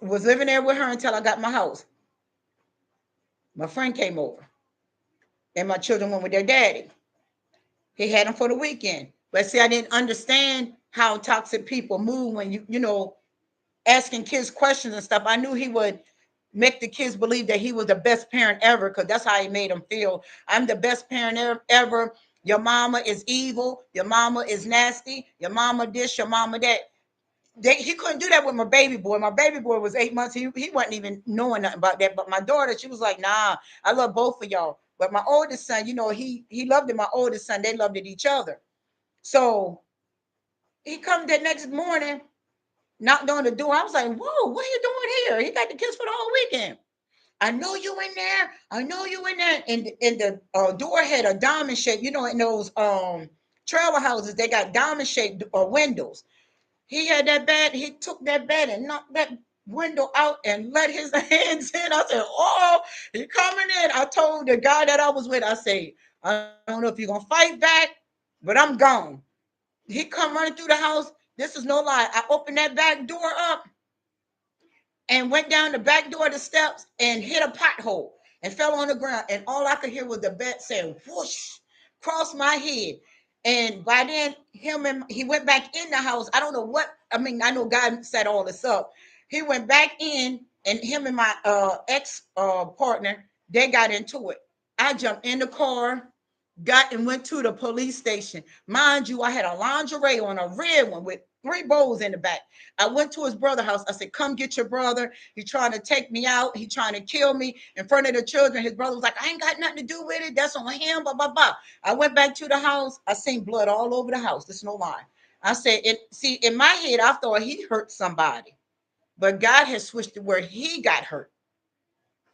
Was living there with her until I got my house. My friend came over, and my children went with their daddy. He had them for the weekend. But see, I didn't understand how toxic people move when asking kids questions and stuff. I knew he would make the kids believe that he was the best parent ever, because that's how he made them feel. I'm the best parent ever. Your mama is evil. Your mama is nasty. Your mama this, your mama that. He couldn't do that with my baby boy. My baby boy was 8 months. He wasn't even knowing nothing about that. But my daughter, she was like, nah, I love both of y'all. But my oldest son, he loved it. My oldest son, they loved it each other. So he come the next morning, knocked on the door. I was like, whoa, what are you doing here? He got the kids for the whole weekend. I know you in there. I know you in there. And the door had a diamond shape. In those trailer houses, they got diamond shaped windows. He had that bed. He took that bed and knocked that window out and let his hands in. I said, oh, he coming in. I told the guy that I was with, I said, I don't know if you're going to fight back, but I'm gone. He come running through the house. This is no lie. I opened that back door up and went down the back door of the steps and hit a pothole and fell on the ground. And all I could hear was the bed saying whoosh across my head. And by then, he went back in the house. I don't know what, I mean, I know God set all this up. He went back in, and him and my ex partner, they got into it. I jumped in the car, got and went to the police station. Mind you, I had a lingerie on, a red one with 3 bows in the back. I went to his brother's house. I said, come get your brother. He trying to take me out. He trying to kill me in front of the children. His brother was like, I ain't got nothing to do with it. That's on him, blah, blah, blah. I went back to the house. I seen blood all over the house. There's no lie. I said, see, in my head, I thought he hurt somebody. But God had switched to where he got hurt.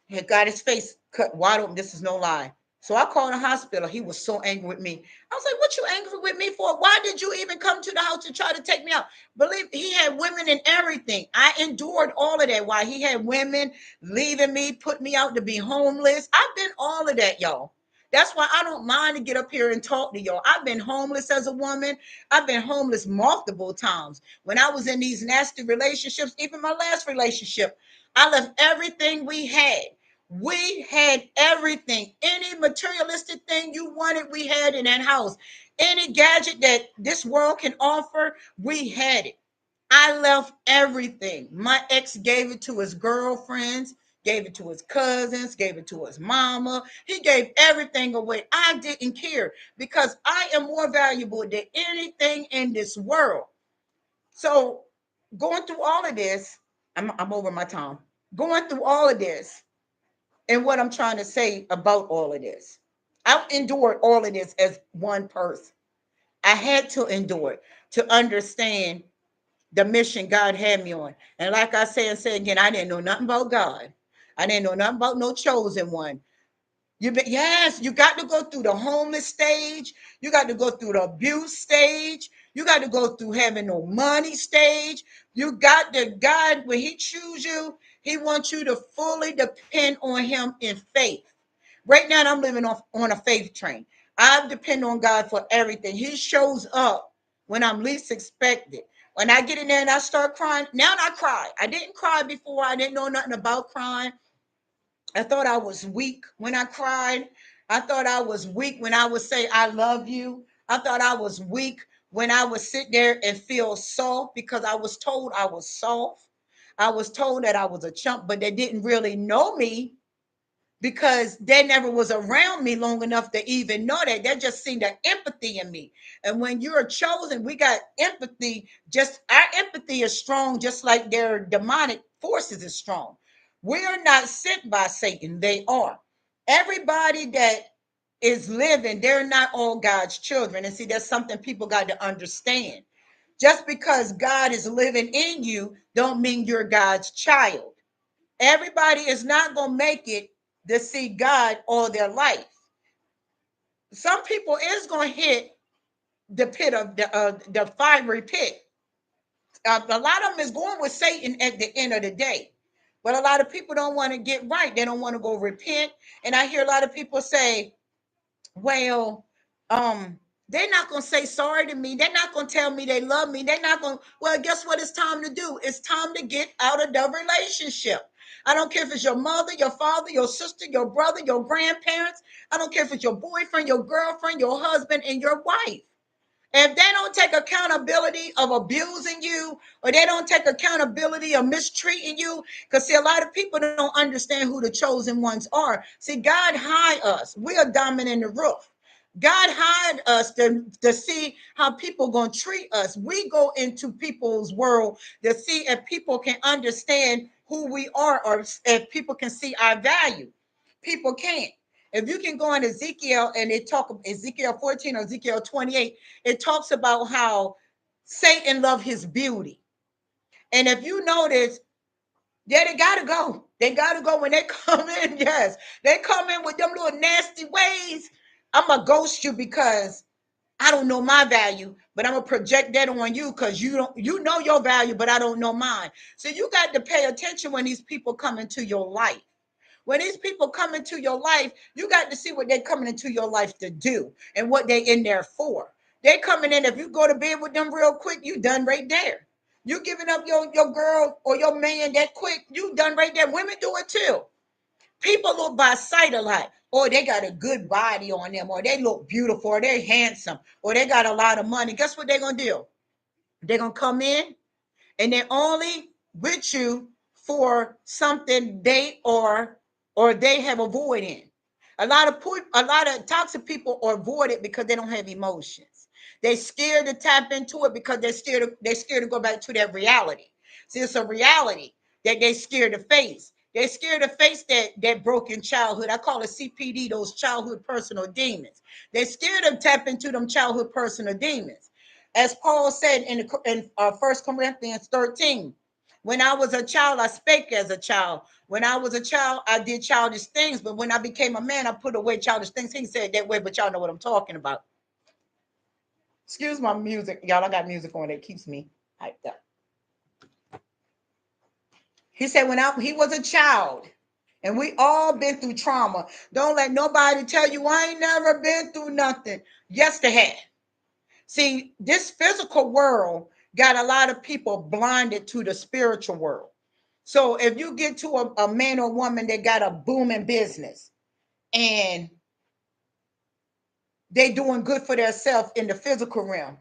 He had got his face cut wide open. This is no lie. So I called the hospital. He was so angry with me. I was like, what you angry with me for? Why did you even come to the house to try to take me out? Believe he had women and everything. I endured all of that while he had women leaving me, put me out to be homeless. I've been all of that, y'all. That's why I don't mind to get up here and talk to y'all. I've been homeless as a woman. I've been homeless multiple times. When I was in these nasty relationships, even my last relationship, I left everything we had. We had everything. Any materialistic thing you wanted, we had in that house. Any gadget that this world can offer, we had it. I left everything. My ex gave it to his girlfriends, gave it to his cousins, gave it to his mama. He gave everything away. I didn't care because I am more valuable than anything in this world. So, going through all of this, I'm over my time. Going through all of this, and what I'm trying to say about all of this, I've endured all of this as one person. I had to endure it to understand the mission God had me on. And like I say and say again, I didn't know nothing about God. I didn't know nothing about no chosen one. Yes, you got to go through the homeless stage. You got to go through the abuse stage. You got to go through having no money stage. You got the God, when He choose you, He wants you to fully depend on Him in faith. Right now, I'm living on a faith train. I depend on God for everything. He shows up when I'm least expected. When I get in there and I start crying, now I cry. I didn't cry before. I didn't know nothing about crying. I thought I was weak when I cried. I thought I was weak when I would say, I love you. I thought I was weak when I would sit there and feel soft because I was told I was soft. I was told that I was a chump, but they didn't really know me because they never was around me long enough to even know that. They just seen the empathy in me. And when you're chosen, we got empathy. Just our empathy is strong, just like their demonic forces is strong. We are not sent by Satan, they are. Everybody that is living, they're not all God's children. And see, that's something people got to understand. Just because God is living in you, don't mean you're God's child. Everybody is not going to make it to see God all their life. Some people is going to hit the pit of the fiery pit. A lot of them is going with Satan at the end of the day. But a lot of people don't want to get right. They don't want to go repent. And I hear a lot of people say, well, they're not going to say sorry to me. They're not going to tell me they love me. They're not going to, well, guess what it's time to do? It's time to get out of the relationship. I don't care if it's your mother, your father, your sister, your brother, your grandparents. I don't care if it's your boyfriend, your girlfriend, your husband, and your wife. If they don't take accountability of abusing you, or they don't take accountability of mistreating you, because see, a lot of people don't understand who the chosen ones are. See, God hide us. We are diamond in the rough. God hide us to see how people going to treat us. We go into people's world to see if people can understand who we are, or if people can see our value. People can't. If you can go on Ezekiel and it talk Ezekiel 14 or Ezekiel 28, it talks about how Satan loved his beauty. And if you notice, yeah, they gotta go. They gotta go when they come in. Yes, they come in with them little nasty ways. I'm gonna ghost you because I don't know my value, but I'm gonna project that on you because you know your value, but I don't know mine. So you got to pay attention when these people come into your life. When these people come into your life, you got to see what they're coming into your life to do and what they're in there for. They coming in, if you go to bed with them real quick, you done right there. You giving up your girl or your man that quick, you done right there. Women do it too. People look by sight a lot. Or they got a good body on them, or they look beautiful, or they're handsome, or they got a lot of money. Guess what they're gonna do? They're gonna come in and they're only with you for something they are or they have a void in. A lot of toxic people are voided because they don't have emotions. They're scared to tap into it because they're scared to go back to that reality. See, it's a reality that they're scared to face. They're scared to face that broken childhood. I call it CPD, those childhood personal demons. They're scared to tap into them childhood personal demons. As Paul said in 1 Corinthians 13, when I was a child, I spake as a child. When I was a child, I did childish things. But when I became a man, I put away childish things. He said that way, but y'all know what I'm talking about. Excuse my music. Y'all, I got music on that keeps me hyped up. He said when he was a child, And we all been through trauma. Don't let nobody tell you I ain't never been through nothing. Yes, they have. See, this physical world got a lot of people blinded to the spiritual world. So if you get to a man or woman that got a booming business and they doing good for themselves in the physical realm,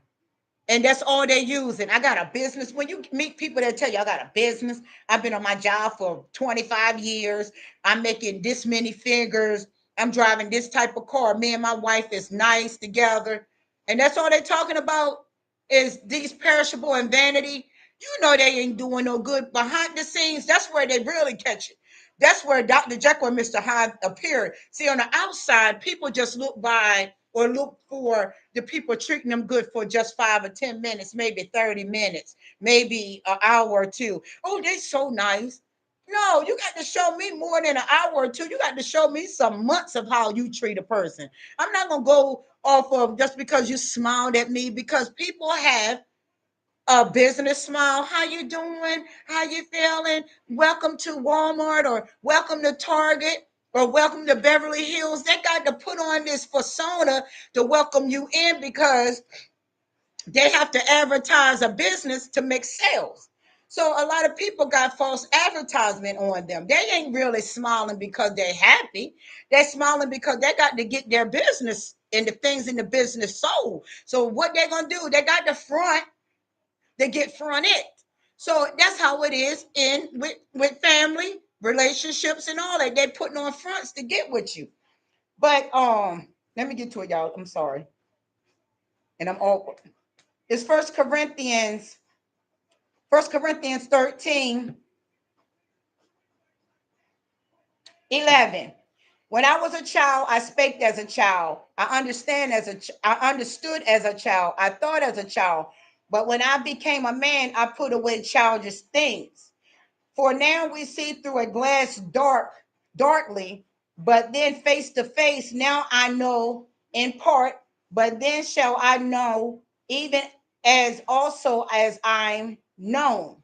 and that's all they're using. I got a business. When you meet people that tell you, I got a business, I've been on my job for 25 years, I'm making this many figures, I'm driving this type of car, me and my wife is nice together, and that's all they're talking about is these perishable and vanity. You know they ain't doing no good behind the scenes. That's where they really catch it. That's where Dr. Jekyll and Mr. Hyde appeared. See, on the outside, people just look by or look for the people treating them good for just 5 or 10 minutes, maybe 30 minutes, maybe an hour or two. Oh, they so nice. No, you got to show me more than an hour or two. You got to show me some months of how you treat a person. I'm not going to go off of just because you smiled at me, because people have a business smile. How you doing? How you feeling? Welcome to Walmart, or welcome to Target, or welcome to Beverly Hills. They got to put on this persona to welcome you in, because they have to advertise a business to make sales. So a lot of people got false advertisement on them. They ain't really smiling because they're happy. They're smiling because they got to get their business and the things in the business sold. So what they're gonna do? They got the front, they get fronted. So that's how it is in with family relationships and all that. They putting on fronts to get with you. But let me get to it, y'all. I'm sorry, and I'm all. It's First Corinthians 13:11. When I was a child, I spake as a child. I understood as a child. I thought as a child. But when I became a man, I put away childish things. For now we see through a glass darkly, but then face to face. Now I know in part, but then shall I know, even as also as I'm known.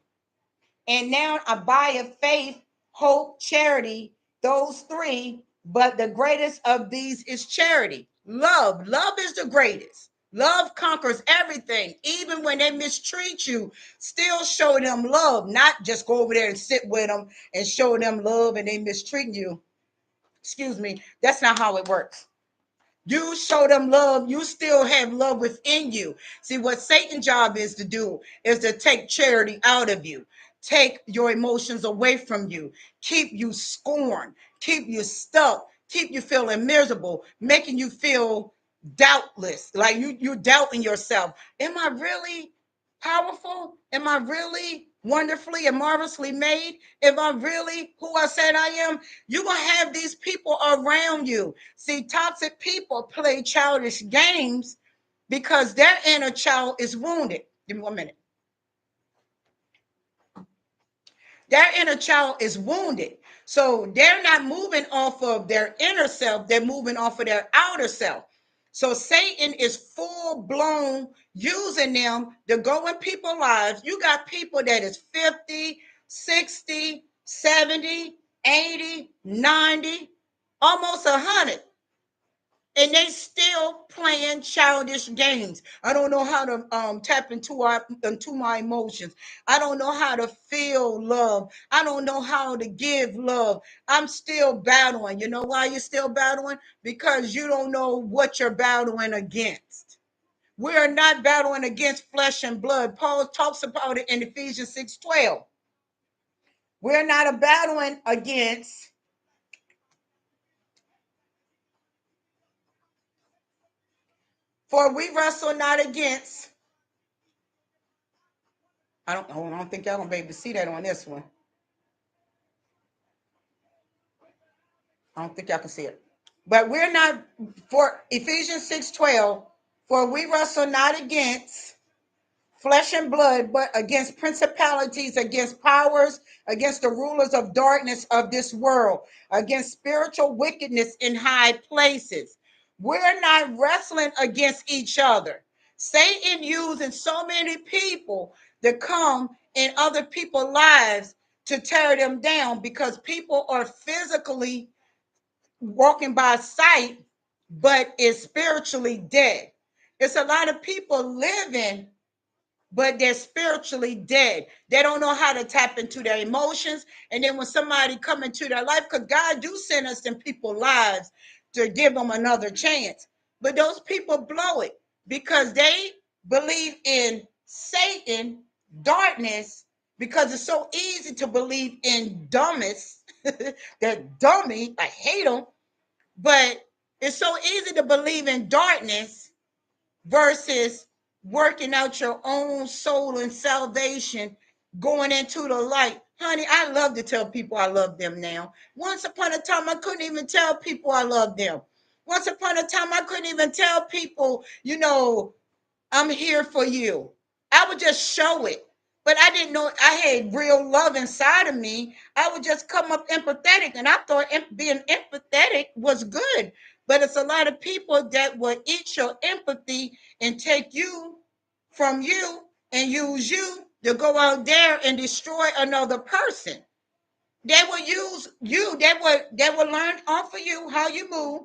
And now abideth faith, hope, charity, those three, but the greatest of these is charity. Love. Love is the greatest. Love conquers everything. Even when they mistreat you, still show them love, not just go over there and sit with them and show them love and they mistreat you. Excuse me. That's not how it works. You show them love, you still have love within you. See, what Satan's job is to do is to take charity out of you, take your emotions away from you, keep you scorned, keep you stuck, keep you feeling miserable, making you feel doubtless, like you doubting yourself. Am I really powerful? Am I really wonderfully and marvelously made? Am I really who I said I am? You're going to have these people around you. See, toxic people play childish games because their inner child is wounded. Give me 1 minute. Their inner child is wounded. So they're not moving off of their inner self, they're moving off of their outer self. So Satan is full blown using them to go in people's lives. You got people that is 50, 60, 70, 80, 90, almost 100, and they still playing childish games. I don't know how to tap into my emotions. I don't know how to feel love. I don't know how to give love. I'm still battling. You know why you're still battling? Because you don't know what you're battling against. We're not battling against flesh and blood. Paul talks about it in Ephesians 6:12. We're not battling against, for we wrestle not against. I don't think y'all gonna be able to see that on this one. I don't think y'all can see it. But we're not, for Ephesians 6:12, for we wrestle not against flesh and blood, but against principalities, against powers, against the rulers of darkness of this world, against spiritual wickedness in high places. We're not wrestling against each other. Satan using so many people to come in other people's lives to tear them down because people are physically walking by sight, but is spiritually dead. It's a lot of people living, but they're spiritually dead. They don't know how to tap into their emotions. And then when somebody come into their life, because God do send us in people's lives to give them another chance. But those people blow it because they believe in Satan, darkness, because it's so easy to believe in dumbest. That dummy, I hate them. But it's so easy to believe in darkness versus working out your own soul and salvation, going into the light. Honey, I love to tell people I love them now. Once upon a time, I couldn't even tell people I love them. Once upon a time, I couldn't even tell people, I'm here for you. I would just show it. But I didn't know I had real love inside of me. I would just come up empathetic, and I thought being empathetic was good. But it's a lot of people that will eat your empathy and take you from you and use you to go out there and destroy another person. They will use you. They will learn off of you how you move,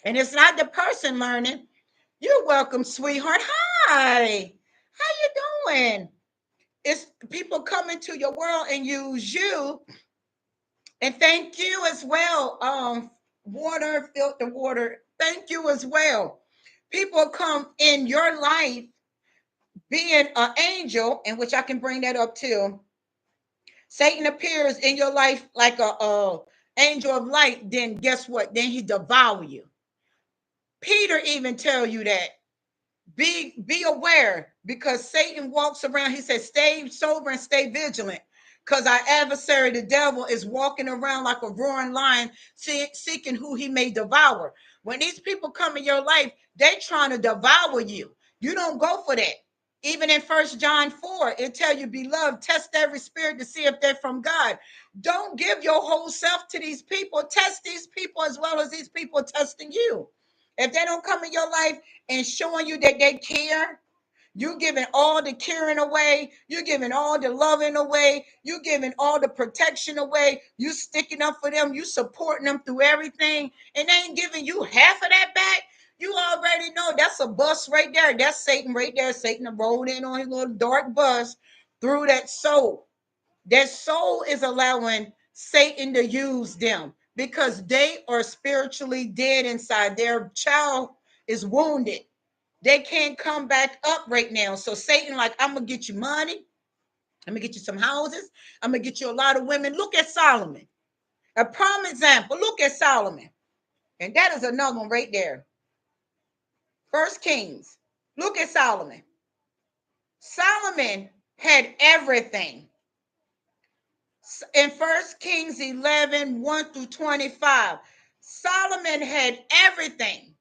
and it's not the person learning. You're welcome, sweetheart. Hi. How you doing? It's people come into your world and use you. And thank you as well. Water, filter water. Thank you as well. People come in your life being an angel, in which I can bring that up too. Satan appears in your life like a angel of light. Then guess what? Then he devour you. Peter even tell you that. Be aware because Satan walks around. He says, stay sober and stay vigilant. Because our adversary, the devil, is walking around like a roaring lion, seeking who he may devour. When these people come in your life, they trying to devour you. You don't go for that. Even in 1 John 4, it tell you, beloved, test every spirit to see if they're from God. Don't give your whole self to these people. Test these people as well as these people testing you. If they don't come in your life and showing you that they care, you giving all the caring away, you giving all the loving away, you giving all the protection away, you sticking up for them, you supporting them through everything, and they ain't giving you half of that back. You already know that's a bus right there. That's Satan right there. Satan rolled in on his little dark bus through that soul. That soul is allowing Satan to use them because they are spiritually dead inside. Their child is wounded. They can't come back up right now. So Satan, like, I'm gonna get you money. I'm gonna get you some houses. I'm gonna get you a lot of women. Look at Solomon. A prime example. Look at Solomon. And that is another one right there. First Kings. Look at Solomon. Solomon had everything. In 1 Kings 11, 1 through 25, Solomon had everything.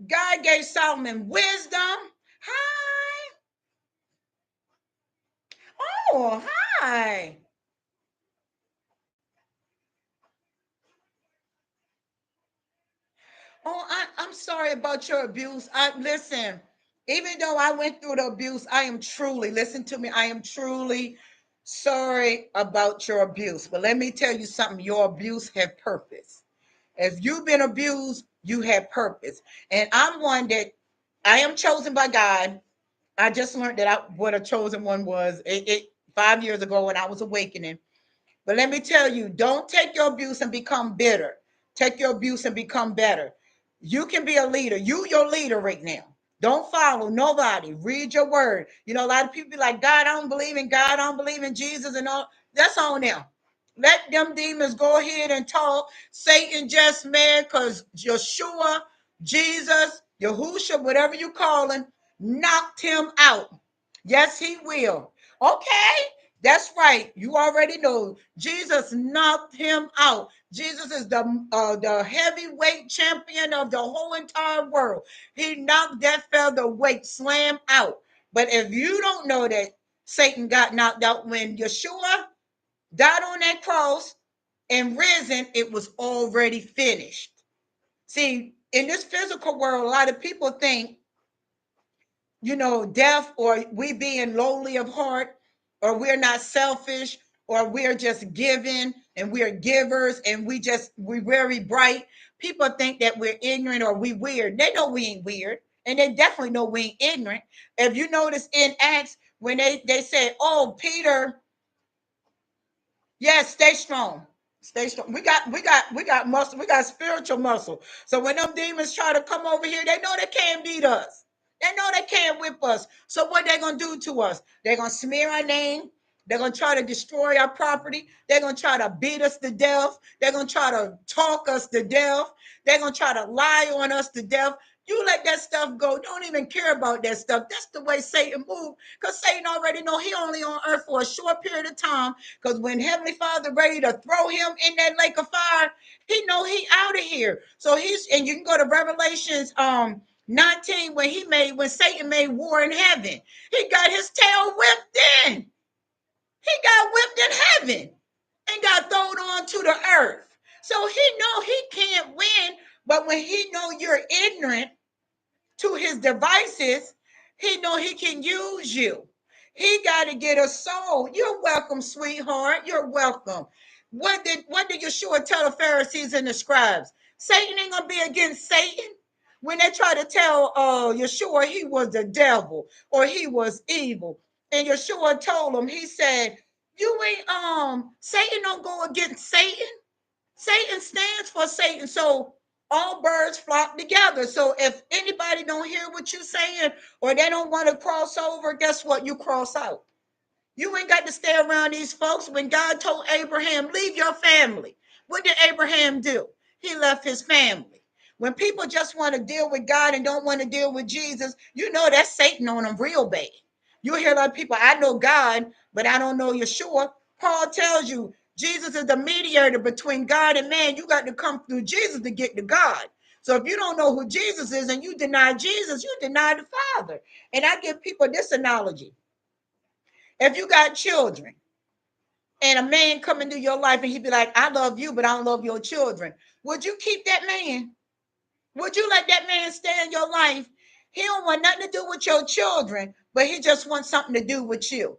God gave Solomon wisdom. Hi. Oh, hi. Oh, I'm sorry about your abuse. I listen, even though I went through the abuse, I am truly, listen to me, I am truly sorry about your abuse. But let me tell you something, your abuse had purpose. If you've been abused, you have purpose. And I'm one that I am chosen by God. I just learned that what a chosen one was 5 years ago when I was awakening. But let me tell you, don't take your abuse and become bitter. Take your abuse and become better. You can be a leader. Your leader right now. Don't follow nobody. Read your word. A lot of people be like, God, I don't believe in God. I don't believe in Jesus and all. That's on them. Let them demons go ahead and talk. Satan just mad because Yeshua, Jesus, Yahusha, whatever you call him, knocked him out. Yes, he will. Okay, that's right. You already know Jesus knocked him out. Jesus is the heavyweight champion of the whole entire world. He knocked that featherweight slam out. But if you don't know that Satan got knocked out when Yeshua died on that cross and risen, it was already finished. See, in this physical world, a lot of people think, death or we being lowly of heart or we're not selfish or we're just giving and we're givers and we're very bright. People think that we're ignorant or we weird. They know we ain't weird. And they definitely know we ain't ignorant. If you notice in Acts, when they said, oh, Peter, yes, stay strong. Stay strong. We got muscle. We got spiritual muscle. So when them demons try to come over here, they know they can't beat us. They know they can't whip us. So what they gonna do to us? They're gonna smear our name. They're gonna try to destroy our property. They're gonna try to beat us to death. They're gonna try to talk us to death. They're gonna try to lie on us to death. You let that stuff go. Don't even care about that stuff. That's the way Satan moves. Because Satan already know he only on earth for a short period of time. Because when Heavenly Father ready to throw him in that lake of fire, he know he out of here. So and you can go to Revelations 19 when Satan made war in heaven. He got his tail whipped in. He got whipped in heaven and got thrown onto the earth. So he know he can't win, but when he know you're ignorant to his devices, he know he can use you. He got to get a soul. You're welcome, sweetheart. You're welcome. What did Yeshua tell the Pharisees and the scribes? Satan ain't gonna be against Satan. When they try to tell Yeshua he was the devil or he was evil, and Yeshua told them, he said, "You ain't Satan don't go against Satan. Satan stands for Satan." So all birds flock together. So if anybody don't hear what you're saying or they don't want to cross over, guess what? You cross out. You ain't got to stay around these folks. When God told Abraham, leave your family, what did Abraham do? He left his family. When people just want to deal with God and don't want to deal with Jesus, you know that's Satan on them real bad. You hear a lot of people, I know God, but I don't know Yeshua. Paul tells you Jesus is the mediator between God and man. You got to come through Jesus to get to God. So if you don't know who Jesus is and you deny Jesus, you deny the Father. And I give people this analogy. If you got children and a man come into your life and he be like, I love you, but I don't love your children, would you keep that man? Would you let that man stay in your life? He don't want nothing to do with your children, but he just wants something to do with you.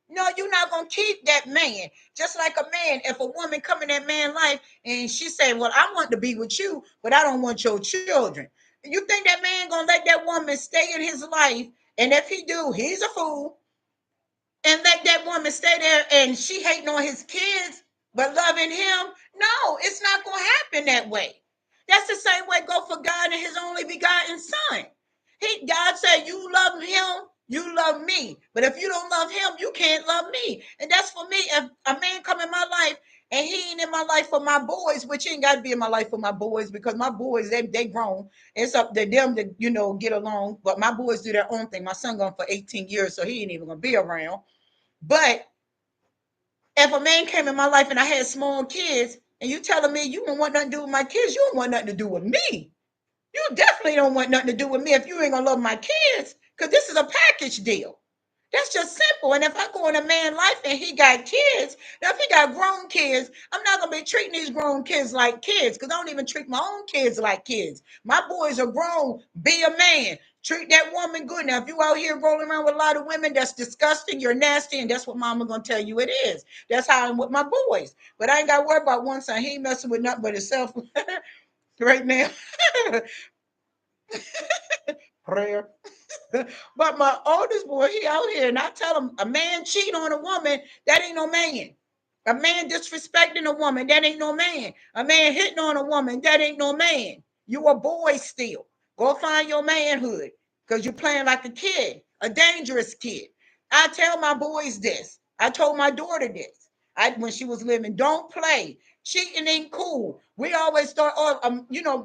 No, you're not going to keep that man. Just like a man, if a woman come in that man's life and she say, well, I want to be with you, but I don't want your children. You think that man going to let that woman stay in his life? And if he do, he's a fool. And let that woman stay there and she hating on his kids but loving him. No, it's not going to happen that way. That's the same way go for God and his only begotten son. God said, you love him, you love me. But if you don't love him, you can't love me. And that's for me. If a man come in my life and he ain't in my life for my boys, which ain't got to be in my life for my boys, because my boys, they grown. It's up to them to, get along. But my boys do their own thing. My son gone for 18 years, so he ain't even going to be around. But if a man came in my life and I had small kids, and you telling me you don't want nothing to do with my kids, you don't want nothing to do with me. You definitely don't want nothing to do with me if you ain't gonna love my kids, because this is a package deal. That's just simple. And if I go in a man's life and he got kids, now if he got grown kids, I'm not gonna be treating these grown kids like kids, because I don't even treat my own kids like kids. My boys are grown. Be a man. Treat that woman good. Now, if you out here rolling around with a lot of women, that's disgusting. You're nasty, and that's what mama gonna tell you it is. That's how I'm with my boys. But I ain't got to worry about one son. He ain't messing with nothing but himself right now. Prayer. But my oldest boy, he out here, and I tell him, a man cheat on a woman, that ain't no man. A man disrespecting a woman, that ain't no man. A man hitting on a woman, that ain't no man. You a boy still. Go find your manhood, because you're playing like a kid, a dangerous kid. I tell my boys this. I told my daughter this. When she was living, don't play. Cheating ain't cool. We always thought,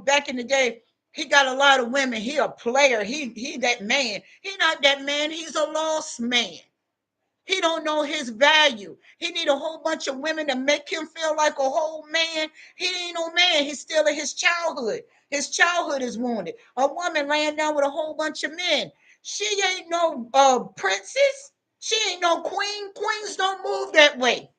back in the day, he got a lot of women. He a player. He that man. He not that man. He's a lost man. He don't know his value. He need a whole bunch of women to make him feel like a whole man. He ain't no man. He's still in his childhood. His childhood is wounded. A woman laying down with a whole bunch of men. She ain't no princess. She ain't no queen. Queens don't move that way.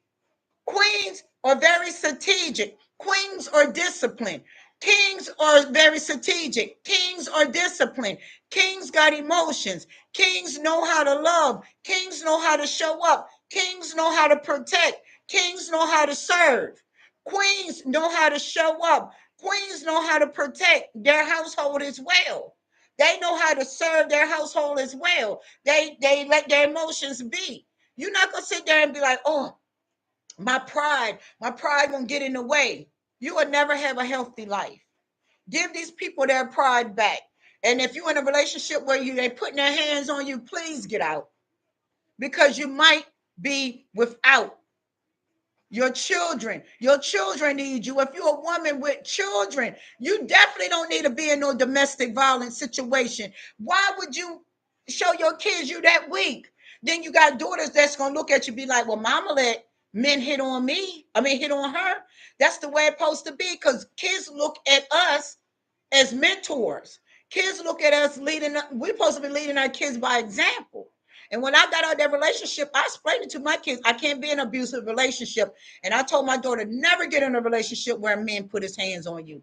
Queens are very strategic. Queens are disciplined. Kings are very strategic. Kings are disciplined. Kings got emotions. Kings know how to love. Kings know how to show up. Kings know how to protect. Kings know how to serve. Queens know how to show up. Queens know how to protect their household as well. They know how to serve their household as well. They let their emotions be. You're not gonna sit there and be like, oh, my pride gonna get in the way. You will never have a healthy life. Give these people their pride back. And if you're in a relationship where they putting their hands on you, please get out because you might be without your children need you. If you're a woman with children, you definitely don't need to be in no domestic violence situation. Why would you show your kids you that weak? Then you got daughters that's gonna look at you be like, well, mama let men hit on me, hit on her. That's the way it's supposed to be, because kids look at us as mentors. Kids look at us leading. We're supposed to be leading our kids by example. And when I got out of that relationship, I explained it to my kids. I can't be in an abusive relationship. And I told my daughter, never get in a relationship where a man put his hands on you.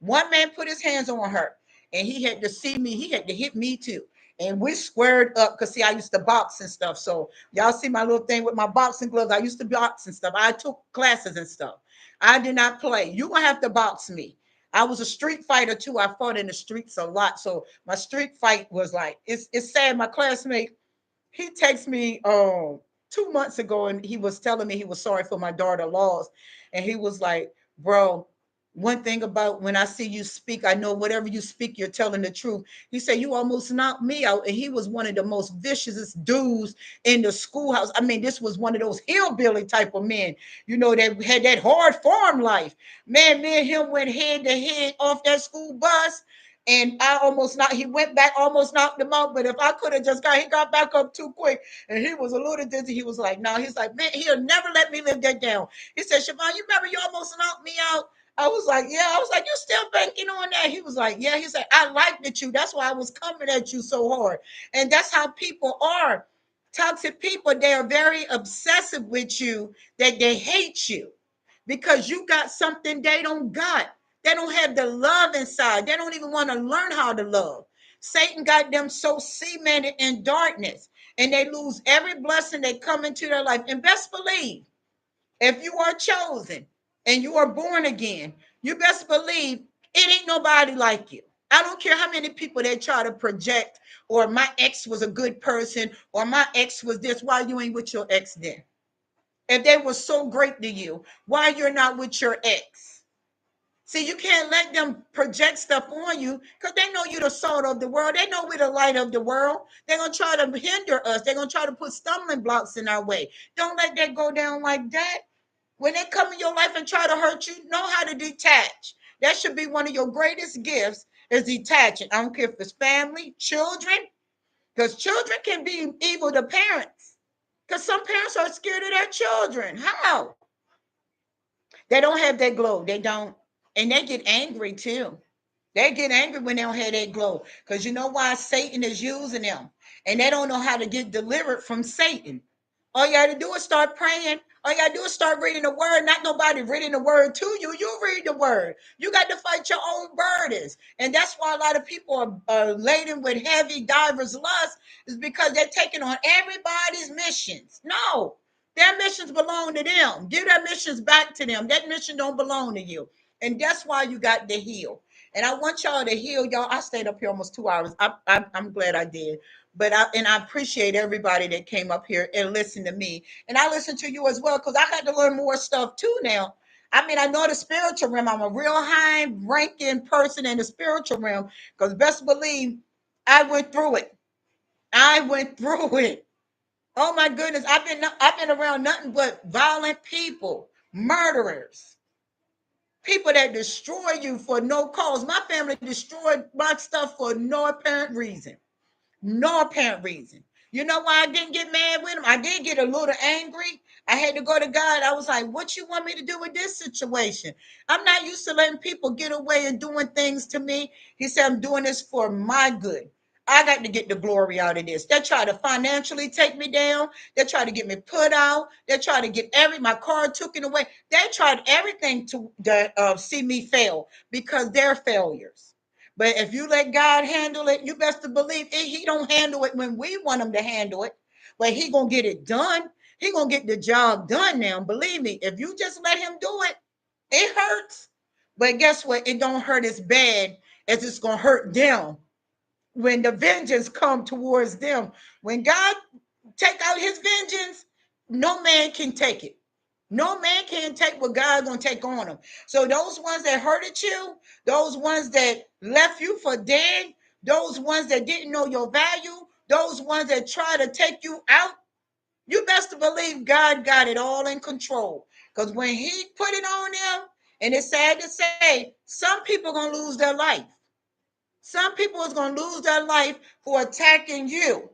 One man put his hands on her, and he had to see me. He had to hit me too. And we squared up because, see, I used to box and stuff. So y'all see my little thing with my boxing gloves. I used to box and stuff. I took classes and stuff. I did not play. You're going to have to box me. I was a street fighter too. I fought in the streets a lot. So my street fight was like, it's sad. My classmate, he texted me 2 months ago, and he was telling me he was sorry for my daughter loss. And he was like, bro, one thing about when I see you speak, I know whatever you speak, you're telling the truth. He said, you almost knocked me out. And he was one of the most vicious dudes in the schoolhouse. I mean, this was one of those hillbilly type of men, that had that hard farm life. Man, me and him went head to head off that school bus. And I almost not, he went back, almost knocked him out. But if I could have he got back up too quick. And he was a little dizzy. He was like, no, he's like, man, he'll never let me live that down. He said, Siobhan, you remember you almost knocked me out? I was like, yeah. I was like, you still banking on that? He was like, yeah. He said, I liked it you. That's why I was coming at you so hard. And that's how people are. Toxic people, they are very obsessive with you, that they hate you because you got something they don't got. They don't have the love inside. They don't even want to learn how to love. Satan got them so cemented in darkness, and they lose every blessing that come into their life. And best believe, if you are chosen and you are born again, you best believe it ain't nobody like you. I don't care how many people they try to project, or my ex was a good person, or my ex was this. Why you ain't with your ex then? If they were so great to you, why you're not with your ex? See, you can't let them project stuff on you because they know you're the salt of the world. They know we're the light of the world. They're going to try to hinder us. They're going to try to put stumbling blocks in our way. Don't let that go down like that. When they come in your life and try to hurt you, know how to detach. That should be one of your greatest gifts, is detaching. I don't care if it's family, children, because children can be evil to parents. Because some parents are scared of their children. How? They don't have that glow. They don't. And they get angry too. They get angry when they don't have that glow. Because you know why? Satan is using them. And they don't know how to get delivered from Satan. All you got to do is start praying. All you got to do is start reading the word. Not nobody reading the word to you. You read the word. You got to fight your own burdens. And that's why a lot of people are laden with heavy divers lust, is because they're taking on everybody's missions. No, their missions belong to them. Give their missions back to them. That mission don't belong to you. And that's why you got to heal. And I want y'all to heal. Y'all, I stayed up here almost 2 hours. I'm glad I did. But I appreciate everybody that came up here and listened to me. And I listen to you as well, because I got to learn more stuff too now. I mean, I know the spiritual realm. I'm a real high ranking person in the spiritual realm, because best believe I went through it. I went through it. Oh my goodness. I've been around nothing but violent people, murderers, people that destroy you for no cause. My family destroyed my stuff for no apparent reason. No apparent reason. You know why I didn't get mad with him? I did get a little angry. I had to go to God. I was like, what you want me to do with this situation? I'm not used to letting people get away and doing things to me. He said, I'm doing this for my good. I got to get the glory out of this. They try to financially take me down. They try to get me put out. They try to get my car taken away. They tried everything to see me fail, because they're failures. But if you let God handle it, you best to believe it, he don't handle it when we want him to handle it, but he gonna get it done. He gonna get the job done now. Believe me, if you just let him do it, it hurts. But guess what? It don't hurt as bad as it's gonna hurt them when the vengeance come towards them. When God take out his vengeance, no man can take it. No man can take what God's gonna take on them. So those ones that hurted you, those ones that left you for dead, those ones that didn't know your value, those ones that try to take you out, you best to believe God got it all in control. Because when he put it on them, and it's sad to say, some people are gonna lose their life. Some people is gonna lose their life for attacking you.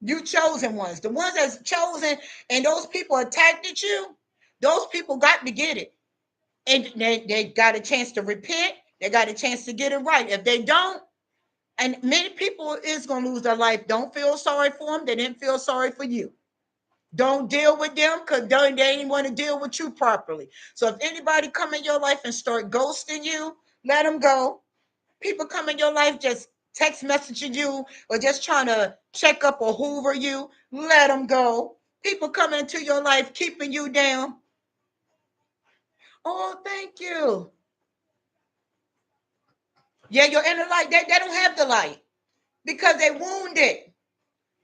You chosen ones, the ones that's chosen, and those people attacked at you, those people got to get it. And they got a chance to repent, they got a chance to get it right. If they don't, and many people is gonna lose their life, don't feel sorry for them. They didn't feel sorry for you. Don't deal with them because they didn't want to deal with you properly. So if anybody come in your life and start ghosting you, let them go. People come in your life just text messaging you or just trying to check up or hoover you, let them go. People come into your life keeping you down. Oh, thank you. Yeah, your inner light, they don't have the light because they wounded.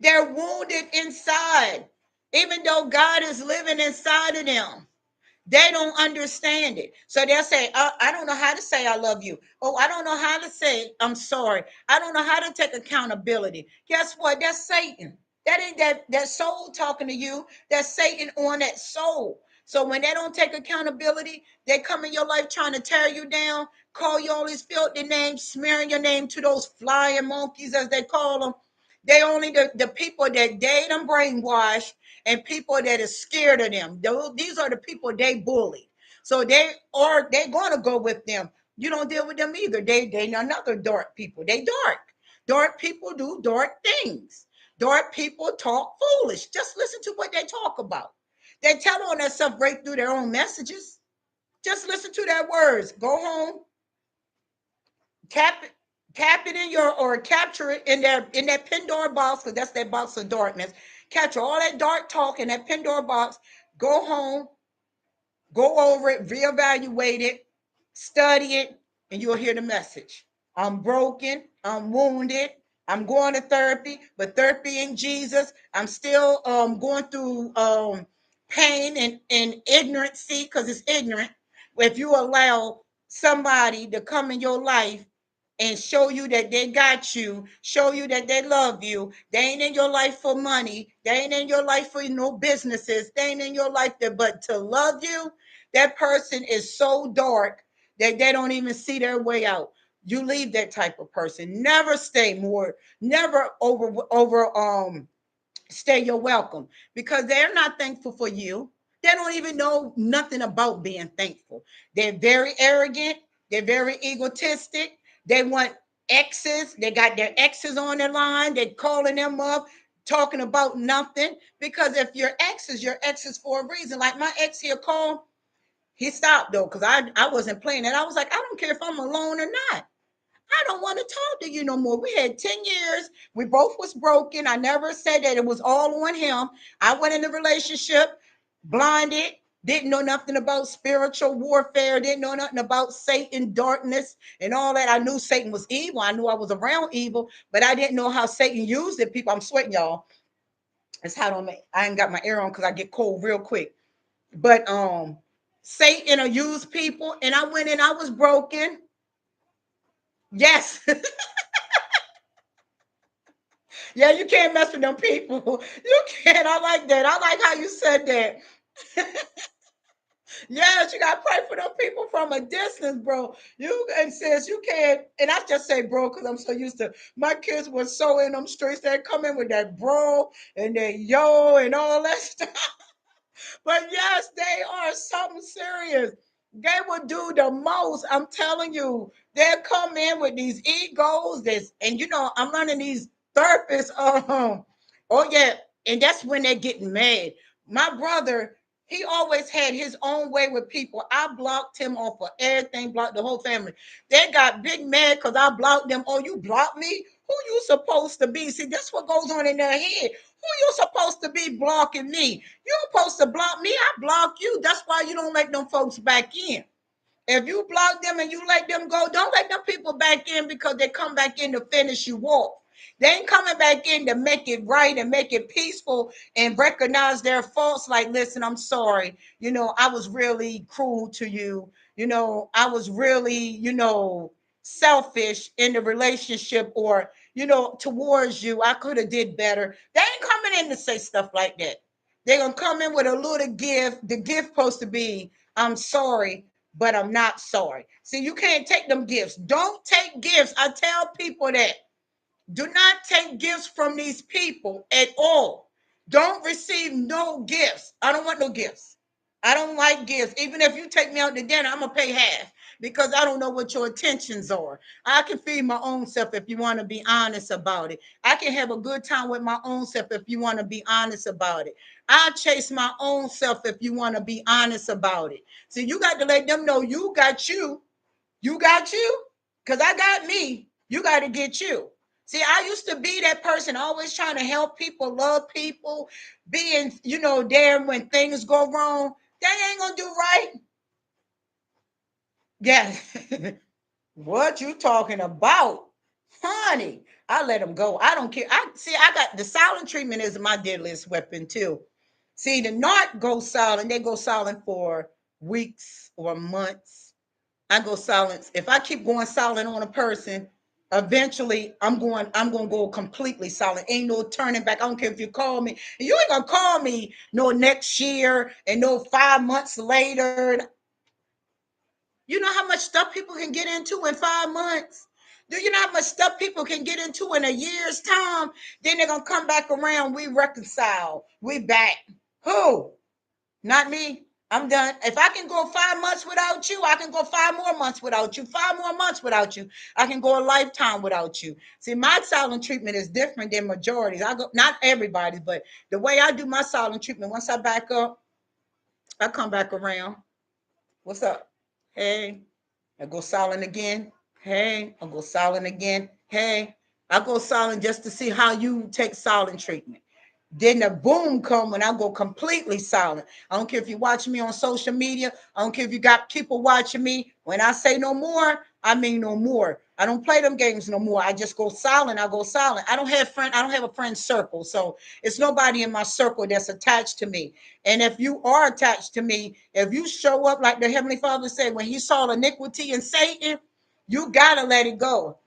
They're wounded inside. Even though God is living inside of them. They don't understand it. So they'll say, I don't know how to say I love you. Oh, I don't know how to say I'm sorry. I don't know how to take accountability. Guess what? That's Satan. That ain't that soul talking to you. That's Satan on that soul. So when they don't take accountability, they come in your life trying to tear you down, call you all these filthy names, smearing your name to those flying monkeys, as they call them. They only the people that they them brainwashed and people that are scared of them. These are the people they bullied. So they're gonna go with them. You don't deal with them either. They another dark people. They dark. Dark people do dark things. Dark people talk foolish. Just listen to what they talk about. They tell on themselves right through their own messages. Just listen to their words. Go home, tap it, tap it in your or capture it in that Pandora box, because that's that box of darkness. Capture all that dark talk in that Pandora box. Go home, go over it, reevaluate it, study it, and you'll hear the message. I'm broken, I'm wounded, I'm going to therapy, but therapy in Jesus. I'm still going through pain and ignorancy because it's ignorant. If you allow somebody to come in your life and show you that they got you, show you that they love you. They ain't in your life for money. They ain't in your life for no businesses. They ain't in your life there, but to love you, that person is so dark that they don't even see their way out. You leave that type of person. Never stay more, never over stay your welcome because they're not thankful for you. They don't even know nothing about being thankful. They're very arrogant. They're very egotistic. They want exes. They got their exes on their line. They're calling them up, talking about nothing. Because if your exes for a reason. Like my ex here called, he stopped though, because I wasn't playing it. I was like, I don't care if I'm alone or not. I don't want to talk to you no more. We had 10 years. We both was broken. I never said that it was all on him. I went in a relationship blinded, didn't know nothing about spiritual warfare, didn't know nothing about Satan, darkness, and all that. I knew Satan was evil. I knew I was around evil, but I didn't know how Satan used it. People, I'm sweating, y'all. It's hot on me. I ain't got my air on because I get cold real quick. But Satan will use people, and I went in, I was broken. Yes. Yeah, you can't mess with them people. You can't. I like that. I like how you said that. Yes, you gotta pray for them people from a distance, bro. You and sis, you can't. And I just say bro because I'm so used to my kids were so in them streets. They come in with that bro and that yo and all that stuff. But yes, they are something serious. They will do the most. I'm telling you, they'll come in with these egos. This and I'm learning these therapists. Oh yeah, and that's when they're getting mad. My brother, he always had his own way with people. I blocked him off of everything, blocked the whole family. They got big mad because I blocked them. Oh, you blocked me? Who you supposed to be? See, that's what goes on in their head. Who you supposed to be blocking me? You supposed to block me. I block you. That's why you don't let them folks back in. If you block them and you let them go, don't let them people back in because they come back in to finish you off. They ain't coming back in to make it right and make it peaceful and recognize their faults. Like, listen, I'm sorry. I was really cruel to you. I was really, selfish in the relationship or, towards you. I could have did better. They ain't coming in to say stuff like that. They're going to come in with a little gift. The gift supposed to be, I'm sorry, but I'm not sorry. See, you can't take them gifts. Don't take gifts. I tell people that. Do not take gifts from these people at all. Don't receive no gifts. I don't want no gifts. I don't like gifts. Even if you take me out to dinner, I'm going to pay half because I don't know what your intentions are. I can feed my own self if you want to be honest about it. I can have a good time with my own self if you want to be honest about it. I'll chase my own self if you want to be honest about it. So you got to let them know you got you. You got you because I got me. You got to get you. See, I used to be that person always trying to help people, love people, being, there when things go wrong. They ain't going to do right. Yeah. What you talking about? Honey, I let them go. I don't care. I got the silent treatment is my deadliest weapon too. See, the Narc goes silent. They go silent for weeks or months. I go silent. If I keep going silent on a person, eventually I'm going to go completely silent. Ain't no turning back. I don't care if you call me. You ain't going to call me no next year and no 5 months later. You know how much stuff people can get into in 5 months? Do you know how much stuff people can get into in a year's time? Then they're going to come back around. We reconcile. We back. Who? Not me. I'm done. If I can go 5 months without you, I can go 5 more months without you, 5 more months without you. I can go a lifetime without you. See, my silent treatment is different than majorities. I go not everybody's, but the way I do my silent treatment, once I back up, I come back around. What's up? Hey, I go silent again. Hey, I go silent again. Hey, I go silent just to see how you take silent treatment. Then the boom come when I go completely silent. I don't care if you watch me on social media. I don't care if you got people watching me. When I say no more, I mean no more. I don't play them games no more. I just go silent. I go silent. I don't have a friend circle. So it's nobody in my circle that's attached to me. And if you are attached to me, if you show up like the Heavenly Father said, when he saw iniquity in Satan, you gotta let it go.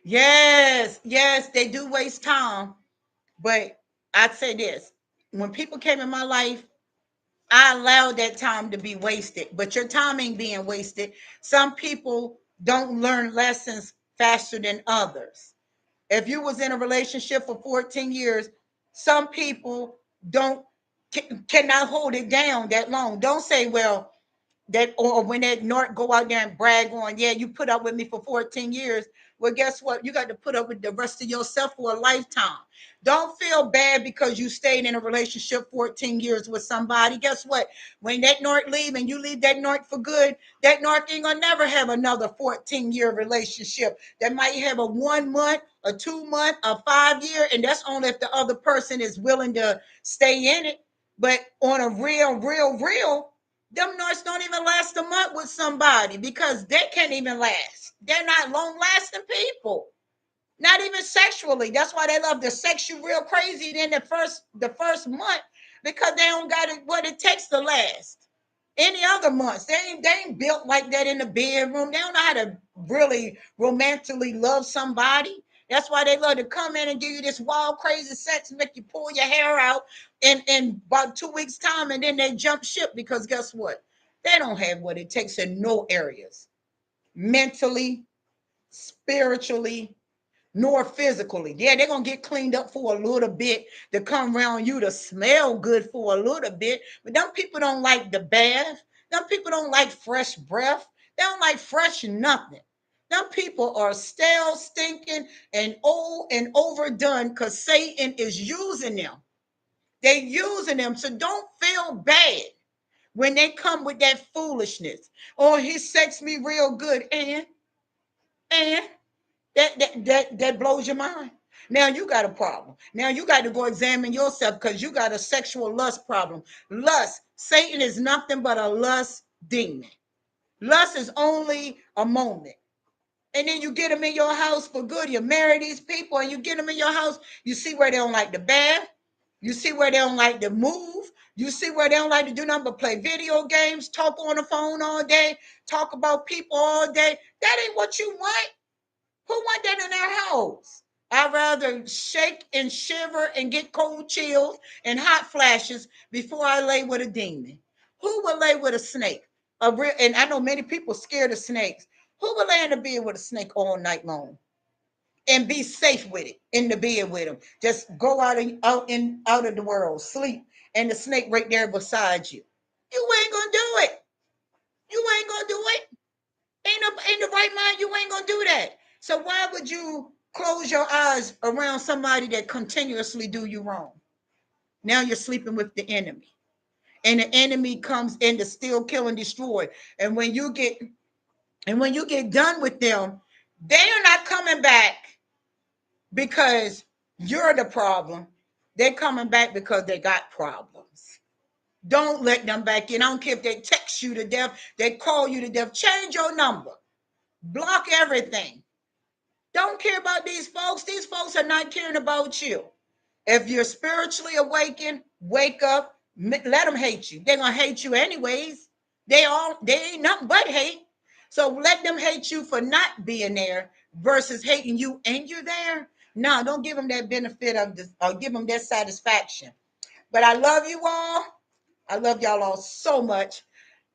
Yes, yes, they do waste time. But I'd say this: when people came in my life, I allowed that time to be wasted. But your time ain't being wasted. Some people don't learn lessons faster than others. If you was in a relationship for 14 years, some people don't cannot hold it down that long. Don't say, well, that or when that North go out there and brag on, yeah, you put up with me for 14 years. Well, guess what? You got to put up with the rest of yourself for a lifetime. Don't feel bad because you stayed in a relationship 14 years with somebody. Guess what? When that North leave and you leave that North for good, that North ain't gonna never have another 14-year relationship. That might have a 1 month, a 2 month, a 5 year, and that's only if the other person is willing to stay in it. But on a real, them Norths don't even last a month with somebody because they can't even last. They're not long lasting people. Not even sexually. That's why they love to sex you real crazy in the first month because they don't got it what it takes to last. Any other months, they ain't built like that in the bedroom. They don't know how to really romantically love somebody. That's why they love to come in and give you this wild, crazy sex, make you pull your hair out in about 2 weeks' time, and then they jump ship because guess what? They don't have what it takes in no areas, mentally, spiritually, nor physically. Yeah, they're gonna get cleaned up for a little bit to come around you to smell good for a little bit. But them people don't like the bath. Them people don't like fresh breath. They don't like fresh nothing. Them people are stale, stinking, and old and overdone because Satan is using them. They using them. So don't feel bad when they come with that foolishness. Oh, he sexed me real good, and And that blows your mind. Now you got a problem. Now you got to go examine yourself because you got a sexual lust problem. Lust, Satan is nothing but a lust demon. Lust is only a moment. And then you get them in your house for good. You marry these people and you get them in your house. You see where they don't like the bath. You see where they don't like to move. You see where they don't like to do nothing but play video games, talk on the phone all day, talk about people all day. That ain't what you want. Who want that in their house? I'd rather shake and shiver and get cold chills and hot flashes before I lay with a demon. Who would lay with a snake? And I know many people scared of snakes. Who would lay in the bed with a snake all night long and be safe with it in the bed with them? Just go out of the world, sleep, and the snake right there beside you. You ain't gonna do it. You ain't gonna do it. Ain't the right mind, you ain't gonna do that. So why would you close your eyes around somebody that continuously do you wrong? Now you're sleeping with the enemy. And the enemy comes in to steal, kill, and destroy. And when you get done with them, they are not coming back because you're the problem. They're coming back because they got problems. Don't let them back in. I don't care if they text you to death, they call you to death. Change your number. Block everything. Don't care about these folks. These folks are not caring about you. If you're spiritually awakened, wake up, let them hate you. They're gonna hate you anyways. They ain't nothing but hate. So let them hate you for not being there versus hating you and you're there. No, don't give them that benefit of this or give them that satisfaction. But I love you all. I love y'all all so much.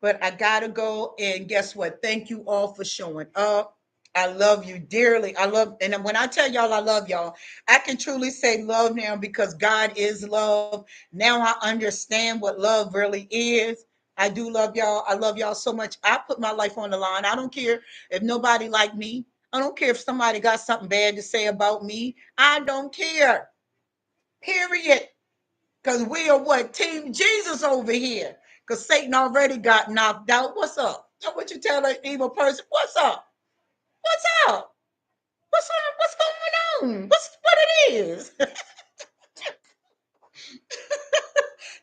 But I gotta go. And guess what? Thank you all for showing up. I love you dearly. And when I tell y'all I love y'all, I can truly say love now because God is love. Now I understand what love really is. I do love y'all. I love y'all so much. I put my life on the line. I don't care if nobody like me. I don't care if somebody got something bad to say about me. I don't care. Period. Because we are what? Team Jesus over here. Because Satan already got knocked out. What's up? So what you tell an evil person? What's up? What's up? What's up? What's going on? What it is?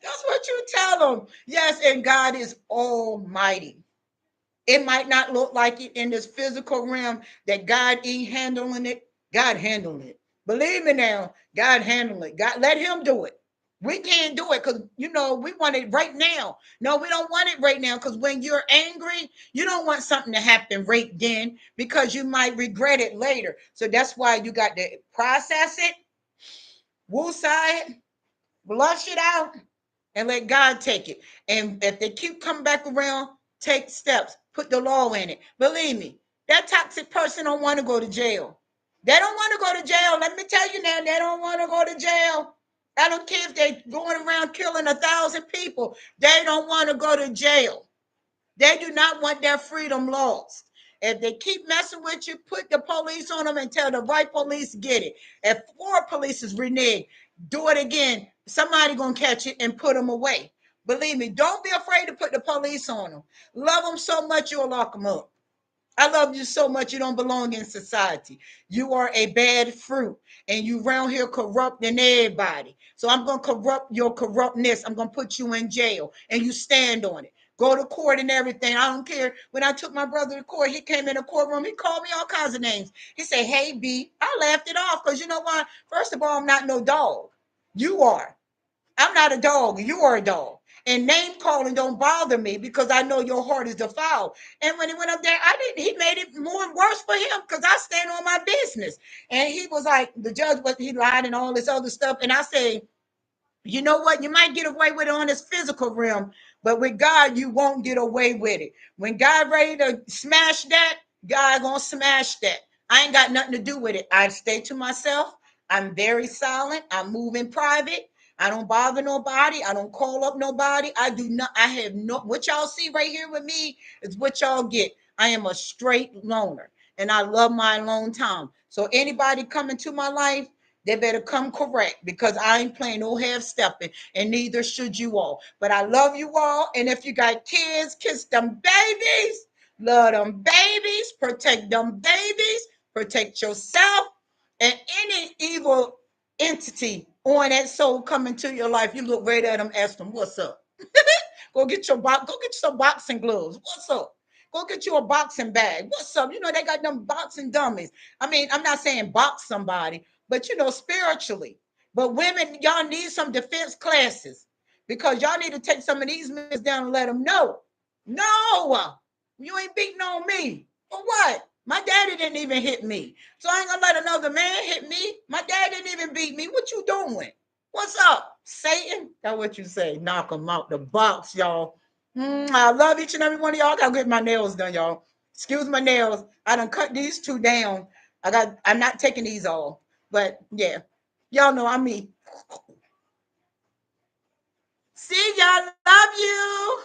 That's what you tell them. Yes, and God is almighty. It might not look like it in this physical realm that God ain't handling it. God handling it. Believe me now, God handling it. God, let him do it. We can't do it because we want it right now. No, we don't want it right now because when you're angry, you don't want something to happen right then because you might regret it later. So that's why you got to process it, woosah it, flush it out, and let God take it. And if they keep coming back around, take steps, put the law in it. Believe me, that toxic person don't want to go to jail. They don't want to go to jail. Let me tell you now, they don't want to go to jail. I don't care if they're going around killing 1,000 people. They don't want to go to jail. They do not want their freedom lost. If they keep messing with you, put the police on them and tell the right police get it. If 4 police is reneged, do it again. Somebody gonna catch it and put them away. Believe me, don't be afraid to put the police on them. Love them so much you'll lock them up. I love you so much you don't belong in society. You are a bad fruit and you around here corrupting everybody. So I'm going to corrupt your corruptness. I'm going to put you in jail and you stand on it. Go to court and everything. I don't care. When I took my brother to court, he came in the courtroom. He called me all kinds of names. He said, "Hey, B." I laughed it off because you know why? First of all, I'm not no dog. You are. I'm not a dog. You are a dog. And name calling don't bother me because I know your heart is defiled. And when he went up there, I didn't. He made it more worse for him because I stand on my business. And he was like, the judge, but he lied and all this other stuff. And I say, you know what? You might get away with it on this physical realm, but with God, you won't get away with it. When God ready to smash that, God gonna smash that. I ain't got nothing to do with it. I stay to myself. I'm very silent. I move in private. I don't bother nobody. I don't call up nobody. I do not. I have no. What y'all see right here with me is what y'all get. I am a straight loner, and I love my alone time. So anybody coming to my life, they better come correct because I ain't playing no half stepping, and neither should you all. But I love you all, and if you got kids, kiss them babies. Love them babies, protect them babies, protect yourself, and any evil entity on that soul coming to your life, you look right at them, ask them, what's up? Go get your box, go get you some boxing gloves. What's up? Go get you a boxing bag. What's up? You know, they got them boxing dummies. I mean, I'm not saying box somebody, but you know, spiritually. But women, y'all need some defense classes because y'all need to take some of these men down and let them know. No, you ain't beating on me. For what? My daddy didn't even hit me. So I ain't gonna let another man hit me. My dad didn't even beat me. What you doing? What's up, Satan? That's what you say. Knock them out the box, y'all. I love each and every one of y'all. I gotta get my nails done, y'all. Excuse my nails. I done cut these two down. I'm not taking these off. But yeah, y'all know I'm me. See y'all. Love you.